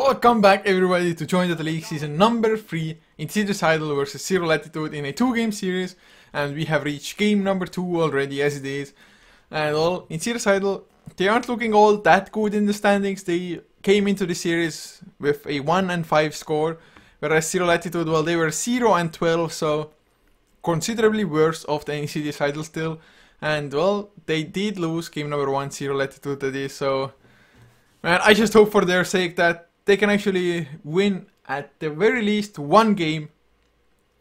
Welcome back everybody to join the league season number 3 Insidious versus Zero Latitude in a 2-game series, and we have reached game number 2 already as it is. And well, Insidious they aren't looking all that good in the standings. They came into the series with a 1-5 score, whereas Zero Latitude, well, they were 0-12, so considerably worse off than Insidious still. And well, they did lose game number 1, Zero Latitude that is, so man, I just hope for their sake that they can actually win at the very least one game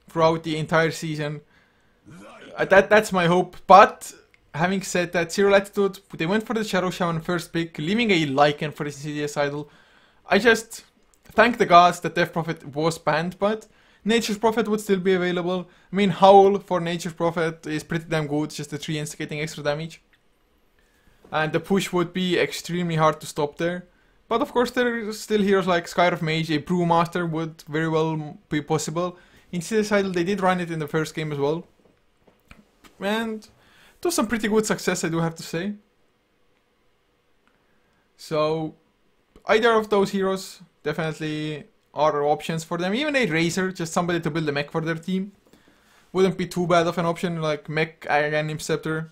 throughout the entire season. That's my hope. But having said that, Zero Latitude, they went for the Shadow Shaman first pick, leaving a Lycan for the Insidious Idol. I just thank the gods that Death Prophet was banned, but Nature's Prophet would still be available. I mean, Howl for Nature's Prophet is pretty damn good, just the 3 instigating extra damage. And the push would be extremely hard to stop there. But of course there are still heroes like Skyriff Mage, a Brewmaster would very well be possible. In Insidious they did run it in the first game as well. And to some pretty good success, I do have to say. So either of those heroes definitely are options for them. Even a Razor, just somebody to build a mech for their team, wouldn't be too bad of an option, like mech, again, Imceptor.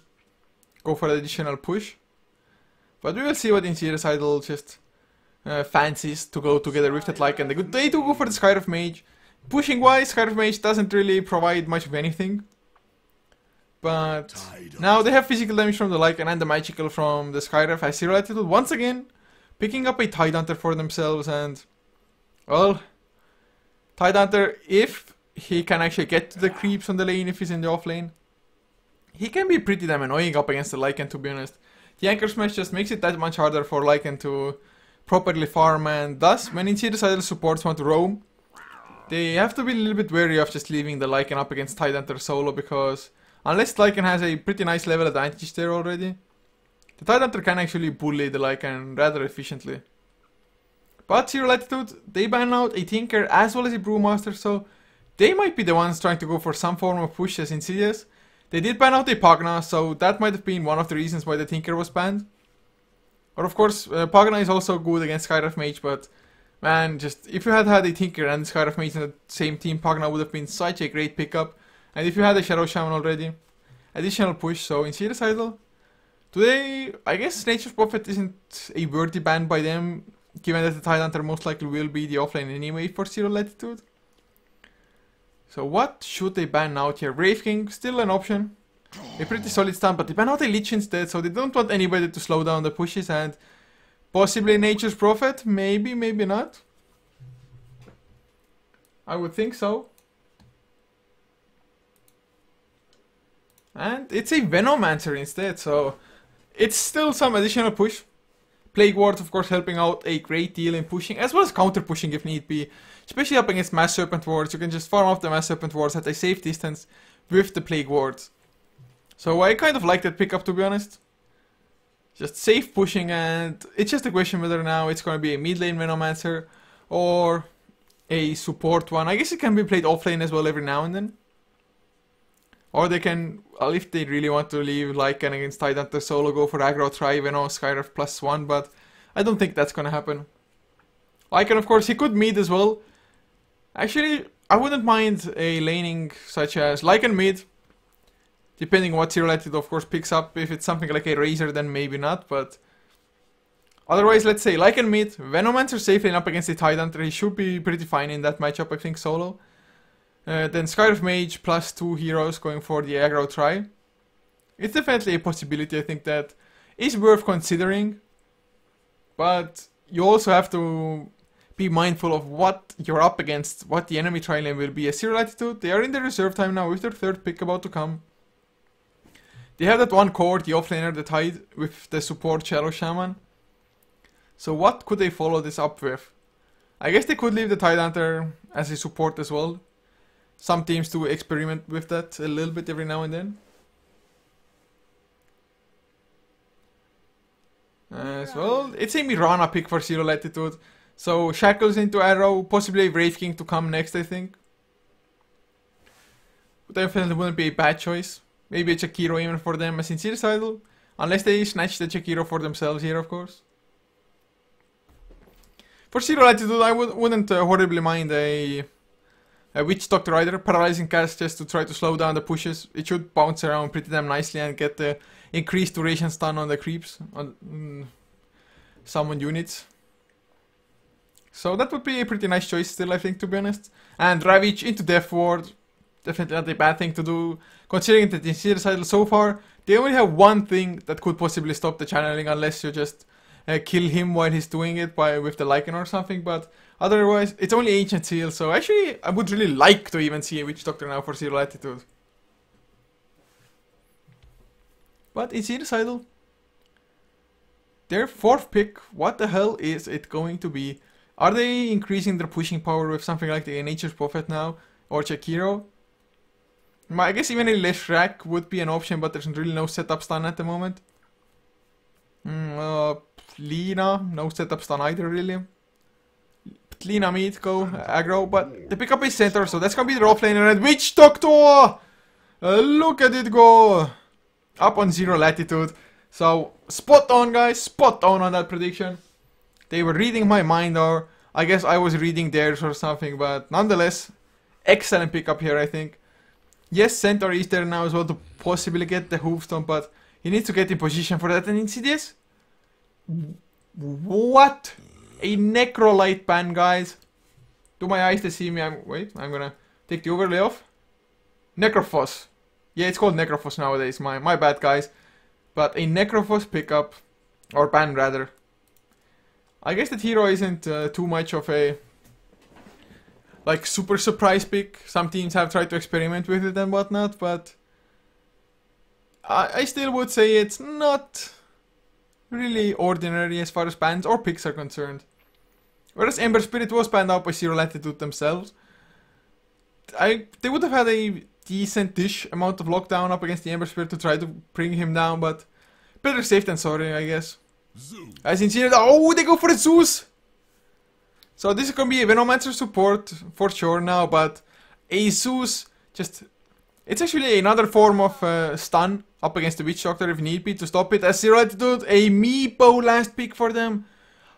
Go for an additional push. But we will see what Insidious just fancies to go together with that Lycan. They do go for the Skyriff Mage. Pushing wise, Skyriff Mage doesn't really provide much of anything. But now they have physical damage from the Lycan and the magical from the Skyriff. As Zero Latitude once again picking up a Tidehunter for themselves, and well, Tidehunter, if he can actually get to the creeps on the lane if he's in the off lane, he can be pretty damn annoying up against the Lycan, to be honest. The Anchor Smash just makes it that much harder for Lycan to properly farm, and thus, when Insidious supports want to roam, they have to be a little bit wary of just leaving the Lycan up against Tidehunter solo, because unless Lycan has a pretty nice level advantage there already, the Tidehunter can actually bully the Lycan rather efficiently. But Zero Latitude, they ban out a Tinker as well as a Brewmaster, so they might be the ones trying to go for some form of push as Insidious. They did ban out a Pagna, so that might have been one of the reasons why the Tinker was banned. Or of course, Pagna is also good against Skyriff Mage, but man, just if you had a Tinker and Skyriff Mage in the same team, Pagna would have been such a great pickup. And if you had a Shadow Shaman already, additional push. So Insidious today, I guess Nature's Prophet isn't a worthy ban by them, given that the Tidehunter most likely will be the offlane anyway for Zero Latitude. So what should they ban out here? Wraith King, still an option. A pretty solid stun, but they ban out a Lich instead, so they don't want anybody to slow down the pushes, and possibly Nature's Prophet? Maybe, maybe not. I would think so. And it's a Venomancer instead, so it's still some additional push. Plague Ward, of course, helping out a great deal in pushing, as well as counter pushing if need be. Especially up against Mass Serpent Wards, you can just farm off the Mass Serpent Wards at a safe distance with the Plague Wards. So I kind of like that pickup, to be honest. Just safe pushing, and it's just a question whether now it's going to be a mid lane Venomancer or a support one. I guess it can be played off lane as well every now and then. Or they can, well, if they really want to leave Lycan against Tidehunter solo, go for aggro, try Veno, Skyriff +1, but I don't think that's going to happen. Lycan, of course, he could mid as well. Actually, I wouldn't mind a laning such as Lycan mid, depending on what Zero Latitude, of course, picks up. If it's something like a Razor, then maybe not, but otherwise, let's say Lycan mid, Venomancer safe lane up against the Tidehunter. He should be pretty fine in that matchup, I think, solo. Then Skyriff Mage +2 heroes going for the aggro try. It's definitely a possibility, I think, that is worth considering. But you also have to be mindful of what you're up against, what the enemy tri lane will be. As Zero Latitude, they are in the reserve time now with their third pick about to come. They have that one core, the offlaner, the Tide, with the support Shadow Shaman. So what could they follow this up with? I guess they could leave the Tidehunter as a support as well. Some teams do experiment with that a little bit every now and then. As well, it's a Mirana pick for Zero Latitude. So Shackles into Arrow, possibly a Wraith King to come next, I think. But definitely wouldn't be a bad choice. Maybe a Jakiro even for them as Insidious unless they snatch the Jakiro for themselves here, of course. For Zero Latitude, I wouldn't horribly mind a Witch Doctor either. Paralyzing cast just to try to slow down the pushes. It should bounce around pretty damn nicely and get the increased duration stun on the creeps, on summoned units. So that would be a pretty nice choice still, I think, to be honest. And Ravage into Death Ward, definitely not a bad thing to do. Considering that in Insidious idle so far, they only have one thing that could possibly stop the channeling, unless you just kill him while he's doing it with the Lycan or something. But otherwise, it's only Ancient Seal, so actually I would really like to even see a Witch Doctor now for Zero Latitude. But Insidious idle, their 4th pick, what the hell is it going to be? Are they increasing their pushing power with something like the Nature's Prophet now? Or Chakiro? I guess even a Leshrac would be an option, but there's really no setup stun at the moment. Lina, no setup stun either really. Lina mid, go aggro, but the pickup is center, so that's gonna be the offlaner. And Witch Doctor! Look at it go! Up on Zero Latitude. So, spot on guys, spot on that prediction. They were reading my mind, or I guess I was reading theirs or something, but nonetheless, excellent pickup here, I think. Yes, Centaur is there now as well to possibly get the Hoofstomp, but he needs to get in position for that. And Insidious? What? A Necrolite ban, guys. Do my eyes deceive me? Wait, I'm gonna take the overlay off. Necrophos. Yeah, it's called Necrophos nowadays. My bad, guys. But a Necrophos pickup, or ban rather. I guess that hero isn't too much of a like super surprise pick. Some teams have tried to experiment with it and whatnot, but I still would say it's not really ordinary as far as bans or picks are concerned. Whereas Ember Spirit was banned out by Zero Latitude themselves. They would have had a decent-ish amount of lockdown up against the Ember Spirit to try to bring him down, but better safe than sorry, I guess. As in Insidious, oh, they go for a Zeus! So this is gonna be a Venomancer support for sure now, but a Zeus just... It's actually another form of stun up against the Witch Doctor if need be to stop it. As Zero Latitude, a Meepo last pick for them.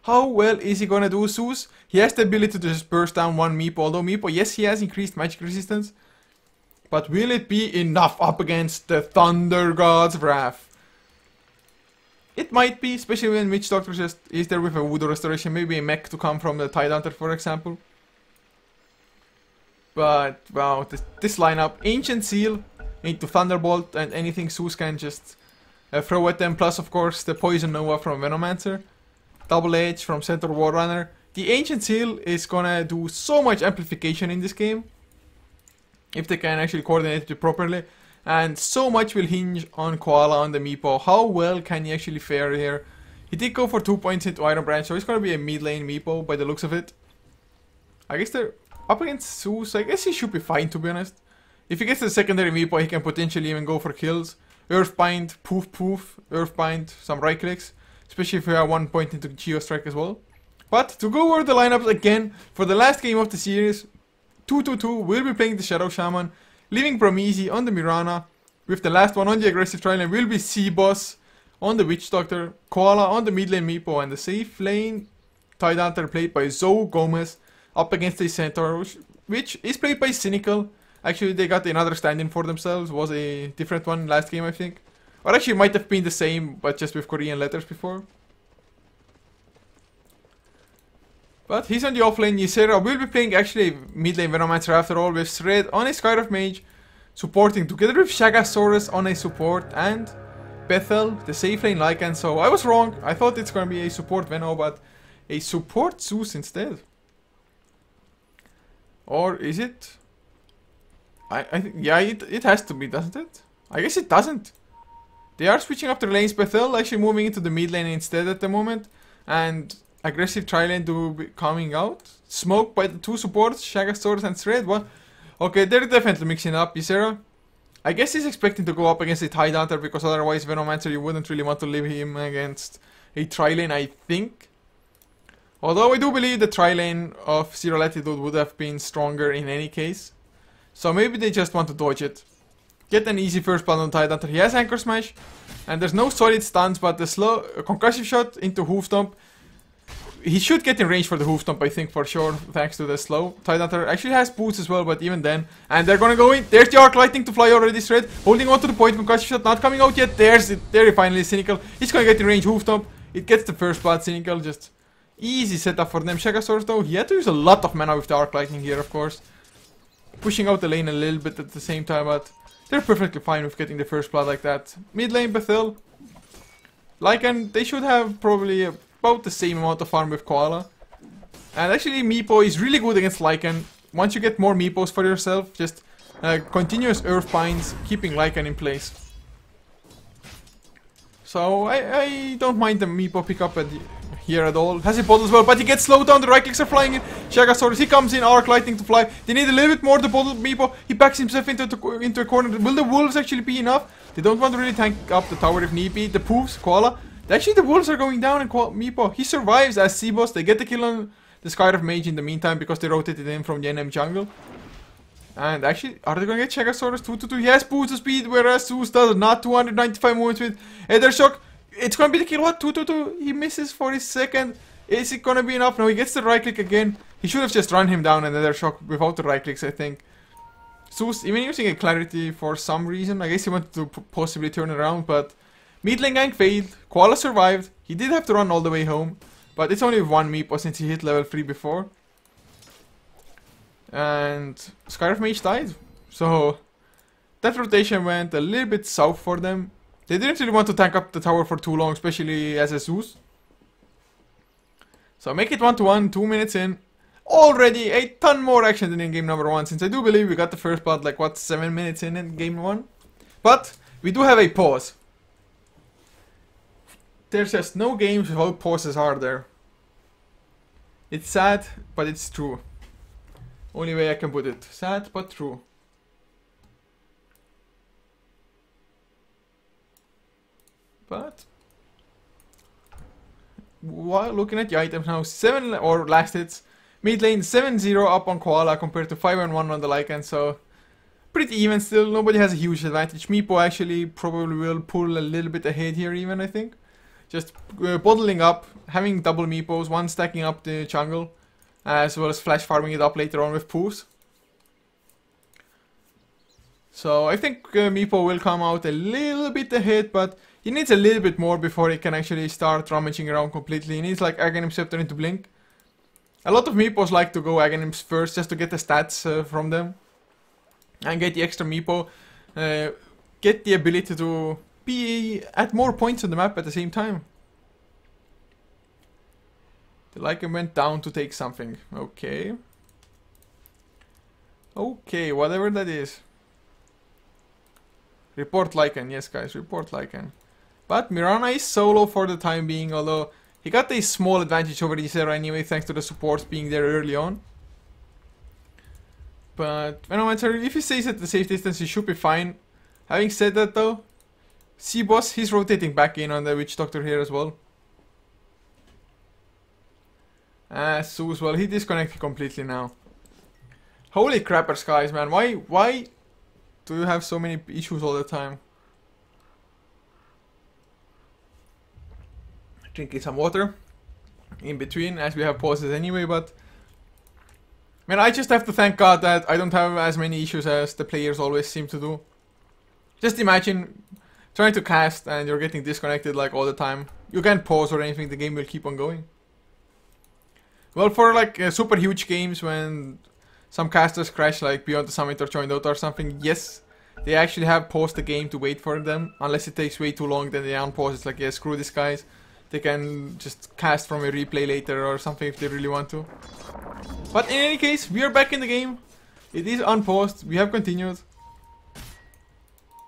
How well is he gonna do, Zeus? He has the ability to just burst down one Meepo, although Meepo, yes, he has increased magic resistance. But will it be enough up against the Thunder God's Wrath? It might be, especially when Witch Doctor just is there with a Voodoo Restoration, maybe a mech to come from the Tidehunter, for example. But, wow, this lineup, Ancient Seal into Thunderbolt and anything Zeus can just throw at them, plus of course the Poison Nova from Venomancer, Double Edge from Centaur Warrunner. The Ancient Seal is gonna do so much amplification in this game, if they can actually coordinate it properly. And so much will hinge on Koala on the Meepo. How well can he actually fare here? He did go for 2 points into Iron Branch, so he's gonna be a mid lane Meepo by the looks of it. I guess they're up against Zeus. I guess he should be fine, to be honest. If he gets the secondary Meepo, he can potentially even go for kills. Earthbind, poof poof, Earthbind, some right clicks. Especially if you have 1 point into Geostrike as well. But to go over the lineups again, for the last game of the series, 2-2-2, we'll be playing the Shadow Shaman. Leaving Bromisi on the Mirana, with the last one on the aggressive tri-lane will be C-Boss on the Witch Doctor, Koala on the mid lane Meepo, and the safe lane Tidehunter played by Zoe Gomez up against a Centaur, which is played by Cynical. Actually, they got another stand-in for themselves, was a different one last game I think. Or actually might have been the same, but just with Korean letters before. But he's on the offlane. Ysera will be playing actually mid lane Venomancer after all, with Thread on a Skyroth Mage, supporting together with Shagasaurus on a support, and Bethel, the safe lane Lycan. So I was wrong. I thought it's gonna be a support Veno, but a support Zeus instead. Or is it? I think, yeah, it has to be, doesn't it? I guess it doesn't. They are switching up their lanes. Bethel actually moving into the mid lane instead at the moment, and aggressive tri-lane to be coming out. Smoke by the two supports, Shagasaurus and Thread. What? Okay, they're definitely mixing up. Ysera, I guess he's expecting to go up against a Tidehunter, because otherwise Venomancer, you wouldn't really want to leave him against a tri-lane, I think. Although I do believe the tri-lane of Zero Latitude would have been stronger in any case. So maybe they just want to dodge it. Get an easy first blood on Tidehunter. He has Anchor Smash, and there's no solid stuns, but the slow concussive shot into Hoofstomp. he should get in range for the hoof stomp, I think, for sure, thanks to the slow. Tidehunter actually has boots as well, but even then. And they're gonna go in. There's the arc lightning to fly already straight. Holding on to the point, concussion shot not coming out yet. There's it. There he finally is. Cynical. He's gonna get in range hoof stomp. It gets the first blood. Cynical, just easy setup for them. Shagasaurus though, he had to use a lot of mana with the arc lightning here, of course. Pushing out the lane a little bit at the same time, but they're perfectly fine with getting the first blood like that. Mid lane, Bethel. Lycan, they should have probably about the same amount of farm with Koala. And actually, Meepo is really good against Lycan. Once you get more Meepos for yourself, just continuous Earth Pines, keeping Lycan in place. So, I don't mind the Meepo pick up here at all. Has a bottle as well, but he gets slowed down. The right clicks are flying in. Shagasaurus, he comes in, arc lightning to fly. They need a little bit more. The bottle Meepo, he backs himself into a corner. Will the wolves actually be enough? They don't want to really tank up the tower if need be. The poofs, Koala. Actually, the wolves are going down, and Meepo, he survives as C-Boss. They get the kill on the Skyriff Mage in the meantime because they rotated in from the NM jungle. And actually, are they going to get Shagasaurus 2-2? He has boost to speed, whereas Zeus does not. 295 movements with Ether Shock. It's going to be the kill. What? 2-2-2. He misses for his second. Is it going to be enough? No, he gets the right click again. He should have just run him down and Ether Shock without the right clicks, I think. Zeus, even using a clarity for some reason. I guess he wanted to possibly turn around, but mid lane gank failed. Koala survived. He did have to run all the way home, but it's only one Meepo since he hit level 3 before. And Skyriff Mage died. So that rotation went a little bit south for them. They didn't really want to tank up the tower for too long, especially as a Zeus. So make it 1-1, 2 minutes in. Already a ton more action than in game number 1, since I do believe we got the first blood like, what, 7 minutes in game 1? But we do have a pause. There's just no games without pauses, are there? It's sad, but it's true. Only way I can put it. Sad, but true. But while looking at the items now, 7 or last hits. Mid lane 7-0 up on Koala compared to 5-1 on the Lycan, so pretty even still. Nobody has a huge advantage. Meepo actually probably will pull a little bit ahead here even, I think. Just bottling up, having double Meepos, one stacking up the jungle, as well as flash farming it up later on with poofs. So I think Meepo will come out a little bit ahead, but he needs a little bit more before he can actually start rummaging around completely. He needs like Aghanim Scepter into Blink. A lot of Meepos like to go Aghanims first just to get the stats from them. And get the extra Meepo. Get the ability to be at more points on the map at the same time. The Lycan went down to take something. Okay. Okay, whatever that is. Report Lycan, yes guys, report Lycan. But Mirana is solo for the time being, although he got a small advantage over Isera anyway, thanks to the supports being there early on. But if he stays at the safe distance, he should be fine. Having said that though, C-Boss, he's rotating back in on the Witch Doctor here as well. Zeus, well, he disconnected completely now. Holy crappers, guys, man. Why do you have so many issues all the time? Drinking some water in between, as we have pauses anyway, but man, I just have to thank God that I don't have as many issues as the players always seem to do. Just imagine trying to cast and you're getting disconnected like all the time. You can't pause or anything, the game will keep on going. Well, for like super huge games when some casters crash like Beyond the Summit or Join Dota or something, yes, they actually have paused the game to wait for them. Unless it takes way too long, then they unpause. It's like, yeah, screw these guys. They can just cast from a replay later or something if they really want to. But in any case, we are back in the game. It is unpaused. We have continued.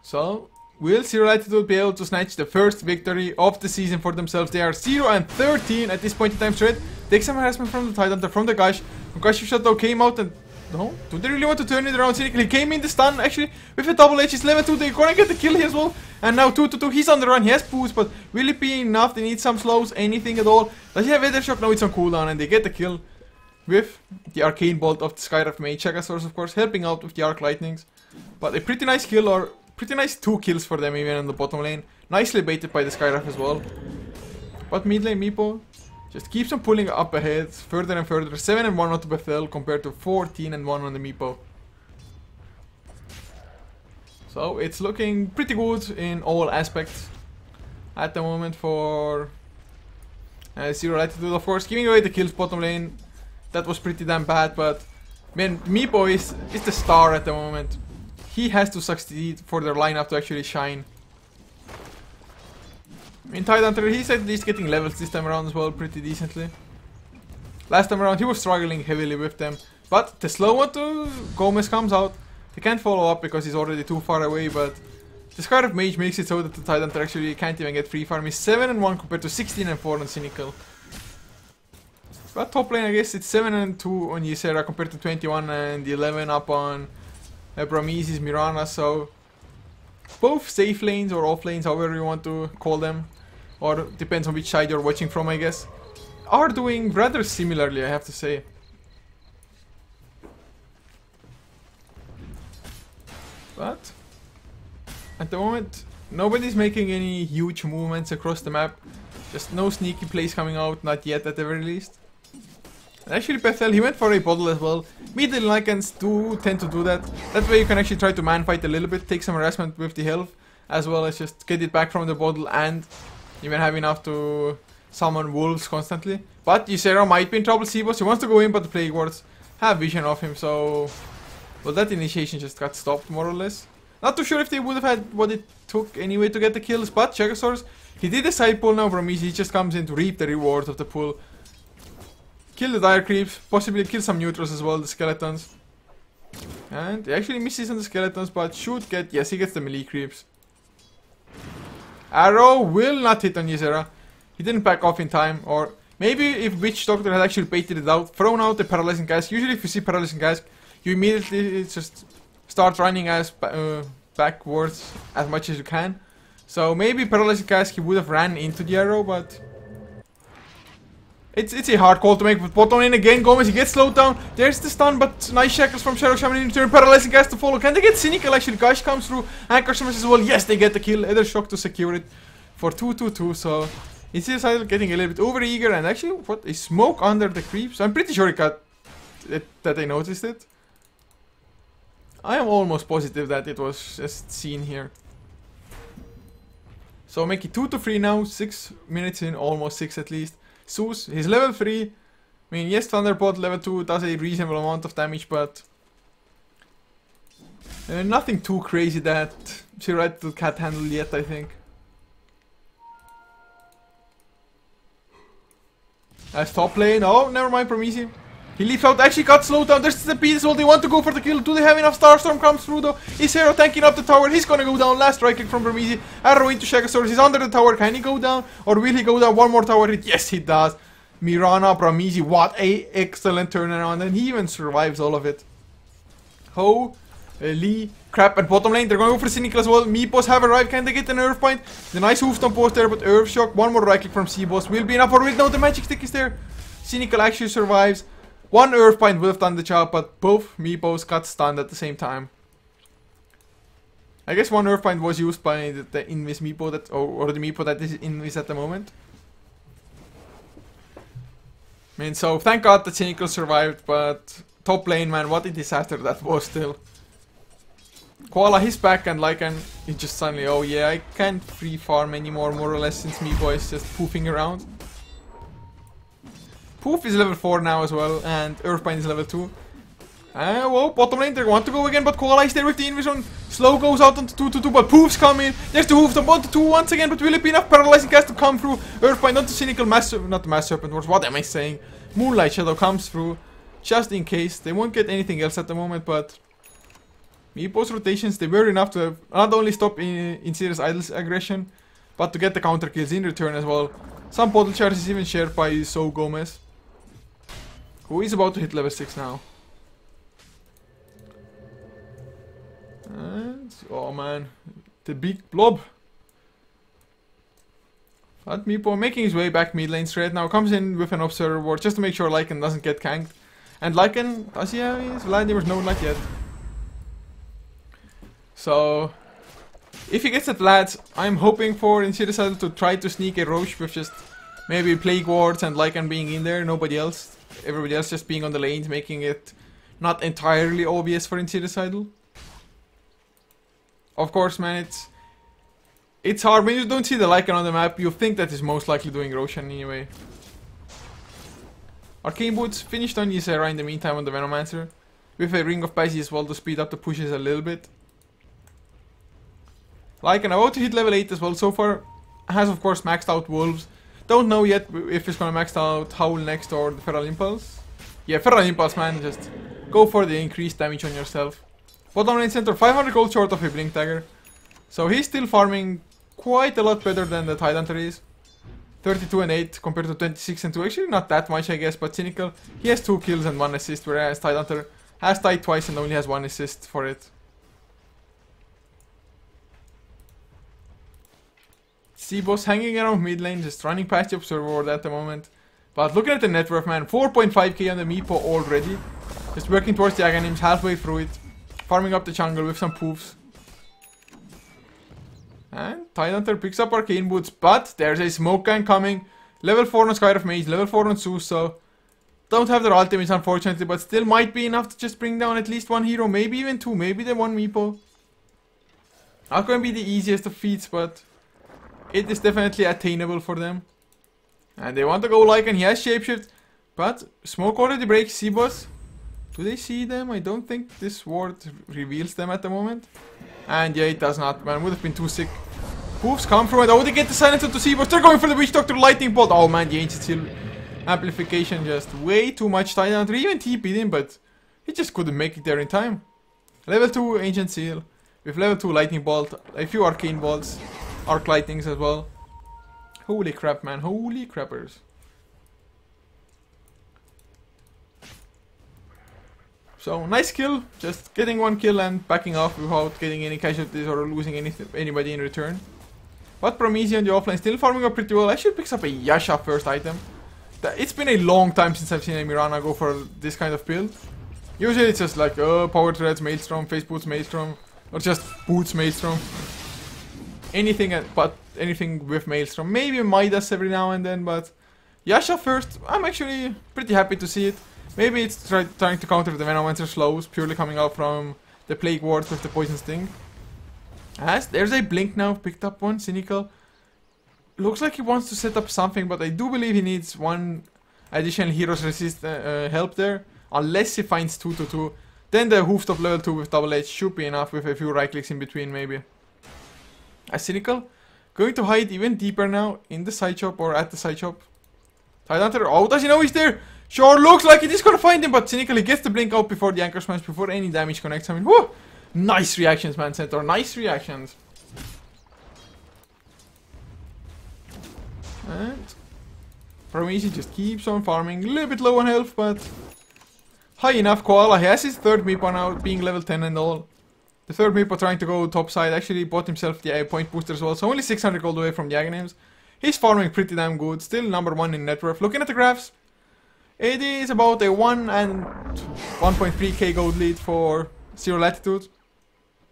So, will Zero Latitude be able to snatch the first victory of the season for themselves? They are 0-13 at this point in time straight. Take some harassment from the Tidehunter, from the Gush. Concussion shot though came out and... No? Do they really want to turn it around? Cynical, he came in the stun actually with a double H. He's level 2. They're gonna get the kill here as well. And now 2-2. He's on the run. He has boost, but will it be enough? They need some slows, anything at all. Does he have Ether Shock? No, it's on cooldown and they get the kill with the Arcane Bolt of the Skyriff Mage. Shagasaurus, of course, helping out with the Arc Lightnings. But a pretty nice kill, or pretty nice 2 kills for them even on the bottom lane. Nicely baited by the Skyriff as well. But mid lane Meepo, Just keeps on pulling up ahead, further and further. 7 and 1 on the Bethel compared to 14 and 1 on the Meepo. So it's looking pretty good in all aspects at the moment for Zero Latitude. Of course, giving away the kills bottom lane, that was pretty damn bad, but man, Meepo is the star at the moment. He has to succeed for their lineup to actually shine. In Tidehunter, he's at least getting levels this time around as well, pretty decently. Last time around, he was struggling heavily with them, but the slow one to Gomez comes out. He can't follow up because he's already too far away, but the Scarab Mage makes it so that the Tidehunter actually can't even get free farm. He's 7 and 1 compared to 16 and 4 on Cynical. But top lane, I guess it's 7 and 2 on Ysera compared to 21 and 11 up on Bramese's Mirana. So both safe lanes or off lanes, however you want to call them, or depends on which side you're watching from, I guess, are doing rather similarly, I have to say. But at the moment, nobody's making any huge movements across the map. Just no sneaky plays coming out, not yet at the very least. And actually, Bethel, he went for a bottle as well. Middle Lycans do tend to do that. That way you can actually try to man fight a little bit, take some harassment with the health, as well as just get it back from the bottle and even have enough to summon wolves constantly. But Ysera might be in trouble. Seaboss, he wants to go in, but the Plague Wards have vision of him, so... Well, that initiation just got stopped, more or less. Not too sure if they would have had what it took anyway to get the kills, but Chegosaurus, he did a side pull now from Easy. He just comes in to reap the reward of the pull. Kill the dire creeps, possibly kill some neutrals as well, the skeletons. And he actually misses on the skeletons, but should get, yes, he gets the melee creeps. Arrow will not hit on Ysera. He didn't back off in time, or maybe if Witch Doctor had actually baited it out, thrown out the Paralyzing Cask. Usually if you see Paralyzing Cask, you immediately just start running as backwards as much as you can. So maybe Paralyzing Cask, he would have ran into the arrow, but it's a hard call to make. But bottom lane again, Gomez, he gets slowed down. There's the stun, but nice shackles from Shadow Shaman in return. Paralyzing Cask to follow. Can they get Cynical actually? Gush comes through, Anchor Summons as well. Yes, they get the kill. Ether Shock to secure it for 2-2-2. So Insidious getting a little bit over eager, and actually, what, a smoke under the creeps. I'm pretty sure he got it, that they noticed it. I am almost positive that it was just seen here. So make it 2-3 now, 6 minutes in, almost 6 at least. Zeus, he's level 3. I mean, yes, Thunderbolt level 2 does a reasonable amount of damage, but nothing too crazy that Zero Latitude can't handle yet, I think. As top lane, oh, never mind, Promisi. He leaps out, actually got slowed down. There's the beat as well. They want to go for the kill. Do they have enough? Starstorm comes through though. Is Hero tanking up the tower? He's gonna go down. Last right click from Bermezi. Arrow into Shagosaurus. He's under the tower. Can he go down? Or will he go down? One more tower hit. Yes, he does. Mirana, Bermezi. What a excellent turnaround. And he even survives all of it. Holy crap. And bottom lane, they're going to go for Cynical as well. Meepos have arrived. Can they get an Earth Point? The nice hoofstomp post there, but Earth Shock. One more right click from Seaboss. Will be enough. Or will no, the magic stick is there. Cynical actually survives. One Earth Point would have done the job, but both Meepos got stunned at the same time. I guess one Earth Point was used by the Invis Meepo that, or the Meepo that is Invis at the moment. I mean, so thank God that Cynical survived, but top lane, man, what a disaster that was still. Koala, he's back, and Lycan is just suddenly, oh yeah, I can't free farm anymore, more or less, since Meepo is just poofing around. Poof is level 4 now as well, and Earthbind is level 2. Whoa, bottom lane, they want to go again, but Koala is there with the invision. Slow goes out onto 2-2-2, but Poof's coming. There's the hoofstomp onto 2 once again, but will it be enough? Paralyzing Cast to come through. Earthbind onto Cynical, not the Mass Serpent Wars, what am I saying? Moonlight Shadow comes through, just in case. They won't get anything else at the moment, but Meepo's rotations, they were enough to have not only stop Insidious Idol's aggression, but to get the counter kills in return as well. Some bottle charges even shared by So Gomez, who is about to hit level 6 now. And, oh man, the big blob. But Meepo making his way back mid lane straight now, comes in with an Observer Ward just to make sure Lycan doesn't get canked. And Lycan, does he have his Vladimir's? No, not yet. So, if he gets that Vlad, I'm hoping for Insidious to try to sneak a Roche with just Maybe Plague Wards and Lycan being in there, nobody else. Everybody else just being on the lanes, making it not entirely obvious for Insidious Idol. Of course, man, it's hard. When you don't see the Lycan on the map, you think that he's most likely doing Roshan anyway. Arcane Boots finished on Ysera in the meantime on the Venomancer, with a Ring of Passy as well to speed up the pushes a little bit. Lycan about to hit level 8 as well so far. Has of course maxed out Wolves. Don't know yet if he's gonna max out Howl next or the Feral Impulse. Yeah, Feral Impulse, man, just go for the increased damage on yourself. Bottom lane center, 500 gold short of a Blink Dagger. So he's still farming quite a lot better than the Tidehunter is. 32 and 8 compared to 26 and 2. Actually not that much, I guess, but Cynical. He has 2 kills and 1 assist, whereas Tidehunter has died twice and only has 1 assist for it. C-Boss hanging around mid lane, just running past the Observer Ward at the moment. But looking at the net worth, man, 4.5k on the Meepo already. Just working towards the Aghanims, halfway through it. Farming up the jungle with some poofs. And Tidehunter picks up Arcane Boots, but there's a Smoke Gang coming. Level 4 on Sky of Mage, level 4 on Zeus, so don't have their ultimates unfortunately, but still might be enough to just bring down at least 1 hero, maybe even 2, maybe the 1 Meepo. Not gonna be the easiest of feats, but it is definitely attainable for them. And they want to go Lycan, he has Shapeshift, but Smoke already breaks C-Boss. Do they see them? I don't think this ward reveals them at the moment. And yeah, it does not, man, would have been too sick. Poofs come from it, oh, they get the silencer to C-Boss, they're going for the Witch Doctor Lightning Bolt. Oh man, the Ancient Seal amplification, just way too much. Tidehunter even TP'd him, but he just couldn't make it there in time. Level 2 Ancient Seal, with level 2 Lightning Bolt, a few Arcane Bolts. Arc Lightnings as well. Holy crap, man. Holy crappers. So, nice kill. Just getting 1 kill and backing off without getting any casualties or losing anybody in return. But Prometheus on the offline still farming up pretty well. Actually picks up a Yasha first item. It's been a long time since I've seen a Mirana go for this kind of build. Usually it's just like, Power Threads, Maelstrom, Face Boots, Maelstrom. Or just Boots, Maelstrom. Anything but anything with Maelstrom. Maybe Midas every now and then, but Yasha first, I'm actually pretty happy to see it. Maybe it's trying to counter the Venomancer slows, purely coming out from the Plague Wards with the Poison Sting. As there's a Blink now, picked up 1, Cynical. Looks like he wants to set up something, but I do believe he needs 1 additional Heroes Resist help there. Unless he finds 2-2. Then the Hoofed of level 2 with Double Edge should be enough with a few right clicks in between maybe. A Cynical going to hide even deeper now in the side shop or at the side shop. Tidehunter, oh, does he know he's there? Sure looks like it is gonna find him, but Cynical, he gets the blink out before the Anchor Smash, before any damage connects. I mean, whoo! Nice reactions, man, Centaur, nice reactions. And Prometheus just keeps on farming, a little bit low on health, but high enough. Koala, he has his 3rd Meepo now, being level 10 and all. The 3rd Meepo trying to go top side, actually bought himself the point booster as well, so only 600 gold away from the Aghanims. He's farming pretty damn good, still number 1 in net worth. Looking at the graphs, it is about a 1 and 1.3k gold lead for Zero Latitude.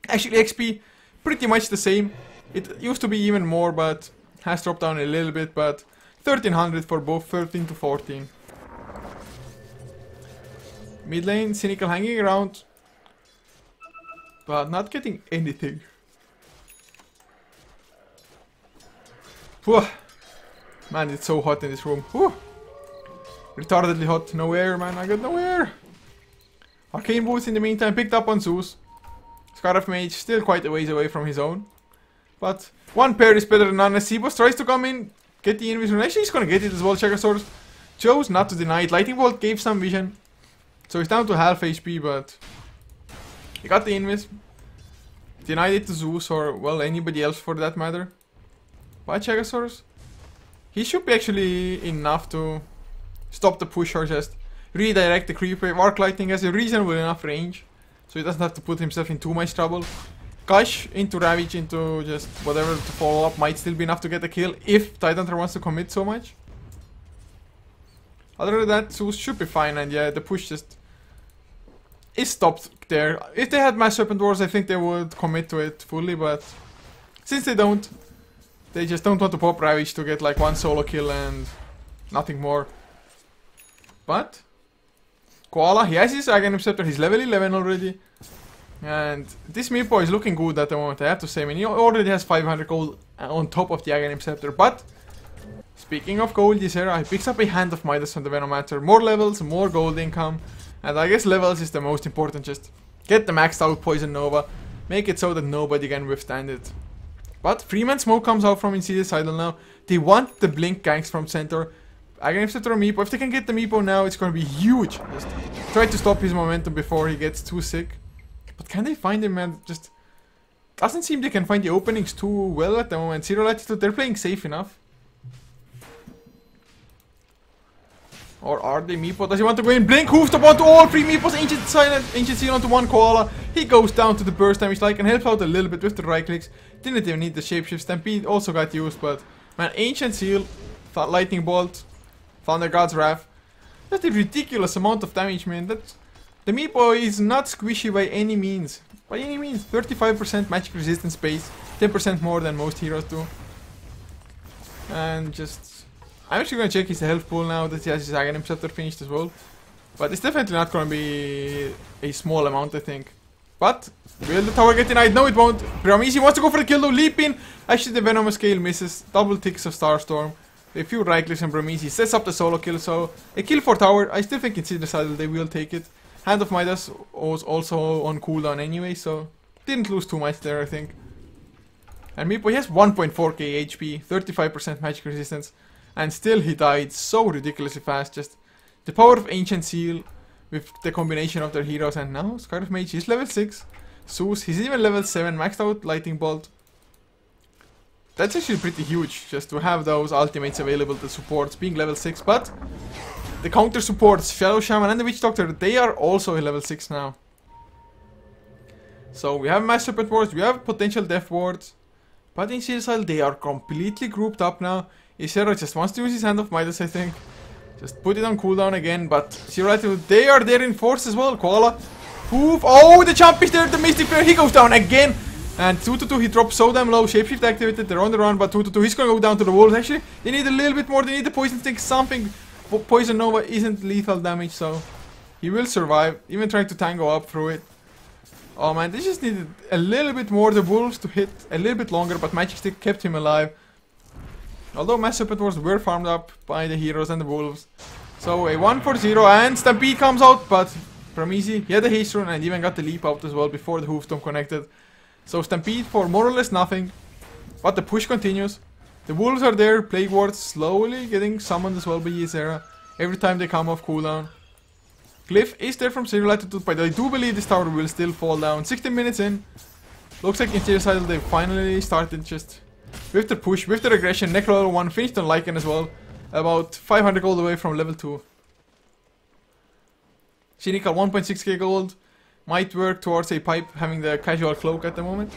Actually XP, pretty much the same. It used to be even more, but has dropped down a little bit, but 1300 for both, 13 to 14. Mid lane, Cynical hanging around, but not getting anything. Whew. Man, it's so hot in this room. Whew. Retardedly hot. No air, man. I got no air. Arcane Boots in the meantime picked up on Zeus. Scarf Mage still quite a ways away from his own. But 1 pair is better than none. As C-Boss tries to come in, get the invis. Actually, he's gonna get it as well. Chegasaurus chose not to deny it. Lightning Bolt gave some vision. So he's down to half HP, but he got the invis. Denied it to Zeus or, well, anybody else for that matter. But Chegasaurus, he should be actually enough to stop the push or just redirect the creep wave. Arc Lightning has a reasonable enough range, so he doesn't have to put himself in too much trouble. Gush into Ravage into just whatever to follow up might still be enough to get a kill if Tidehunter wants to commit so much. Other than that, Zeus should be fine, and yeah, the push just is stopped there. If they had Mass Serpent Wars, I think they would commit to it fully, but since they don't, they just don't want to pop Ravage to get like 1 solo kill and nothing more. But Koala, he has his Aghanim Scepter, he's level 11 already. And this Meepo is looking good at the moment, I have to say. I mean, he already has 500 gold on top of the Aghanim Scepter. But speaking of gold, this era, he picks up a Hand of Midas from the Venomancer. More levels, more gold income. And I guess levels is the most important. Just get the maxed out Poison Nova. Make it so that nobody can withstand it. But Freeman Smoke comes out from Insidious Idol now. They want the Blink ganks from center. Aghanim Scepter or Meepo. If they can get the Meepo now, it's going to be huge. Just try to stop his momentum before he gets too sick. But can they find him, man? Just doesn't seem they can find the openings too well at the moment. Zero Latitude, they're playing safe enough. Or are they Meepo? Does he want to go in? Blink, Hoofed onto all three Meepos. Ancient Seal onto one Koala. He goes down to the burst damage like and helps out a little bit with the right clicks. Didn't even need the shapeshift. Stampede also got used, but man, Ancient Seal, Lightning Bolt, Thunder God's Wrath. That's a ridiculous amount of damage, man. The Meepo is not squishy by any means. By any means. 35% magic resistance base. 10% more than most heroes do. And just... I'm actually going to check his health pool now that he has his Aghanim Scepter finished as well. But it's definitely not going to be a small amount, I think. But, will the tower get denied? No, it won't. Brahmisi wants to go for the kill though. Leap in. Actually, the Venomous Scale misses. Double ticks of Starstorm. A few right clicks and Brahmisi sets up the solo kill. So, a kill for tower. I still think Insidious Idol, they will take it. Hand of Midas was also on cooldown anyway, so didn't lose too much there, I think. And Meepo, he has 1.4k HP, 35% magic resistance, and still he died so ridiculously fast. Just the power of Ancient Seal with the combination of their heroes, and now Scarlet Mage is level 6. Zeus, he's even level 7, maxed out Lightning Bolt. That's actually pretty huge, just to have those ultimates available to supports being level 6, but the counter supports, Shadow Shaman and the Witch Doctor, they are also a level 6 now. So we have Mass Serpent Wards, we have potential Death Wards, but in CSL they are completely grouped up now. Isero just wants to use his Hand of Midas, I think. Just put it on cooldown again, but Zero Latitude, they are there in force as well. Koala, poof, oh, the jump is there, the Mystic Flare, he goes down again. And 2-2, he drops so damn low, Shapeshift activated, they're on the run, but 2-2, he's gonna go down to the wolves. Actually, they need a little bit more, they need the Poison Stick, something. Poison Nova isn't lethal damage, so he will survive, even trying to tango up through it. Oh man, they just needed a little bit more, the wolves to hit a little bit longer, but Magic Stick kept him alive. Although Mass Serpent Wars were farmed up by the heroes and the wolves. So a 1-4-0 and Stampede comes out, but Brahmisi, he had a haste rune and even got the leap out as well before the Hoofdom connected. So Stampede for more or less nothing, but the push continues. The wolves are there, Plague Wards slowly getting summoned as well by Ysera every time they come off cooldown. Glyph is there from Zero Latitude, but I do believe this tower will still fall down. 16 minutes in. Looks like in Insidious Idol they finally started just with the push, with the regression. Necro level 1 finished on Lycan as well. About 500 gold away from level 2. Cynical 1.6k gold. Might work towards a Pipe having the casual cloak at the moment.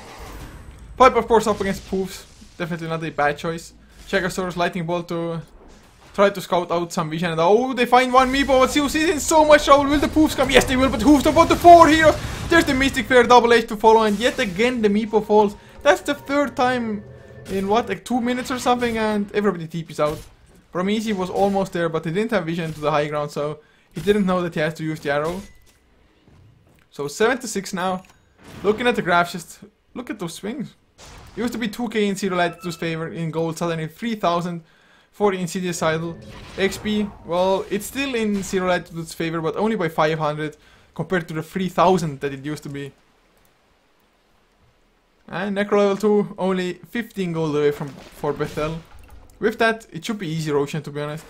Pipe of course up against Poofs. Definitely not a bad choice. Chegosaurus Lightning Bolt to try to scout out some vision. And oh, they find one Meepo, but Zeus is in so much trouble. Will the Poofs come? Yes, they will, but Hoofed about the 4 heroes. There's the Mystic Flare Double H to follow, and yet again the Meepo falls. That's the third time in what, like 2 minutes or something, and everybody TPs out. Brahmisi was almost there, but he didn't have vision to the high ground, so he didn't know that he has to use the arrow. So 7-6 now. Looking at the graphs, just look at those swings. Used to be 2k in Zero Latitude's favor in gold, suddenly 3000 for Insidious Idol. XP, well, it's still in Zero Latitude's favor, but only by 500 compared to the 3000 that it used to be. And Necro level 2, only 15 gold away for Bethel. With that, it should be easy Roshan, to be honest.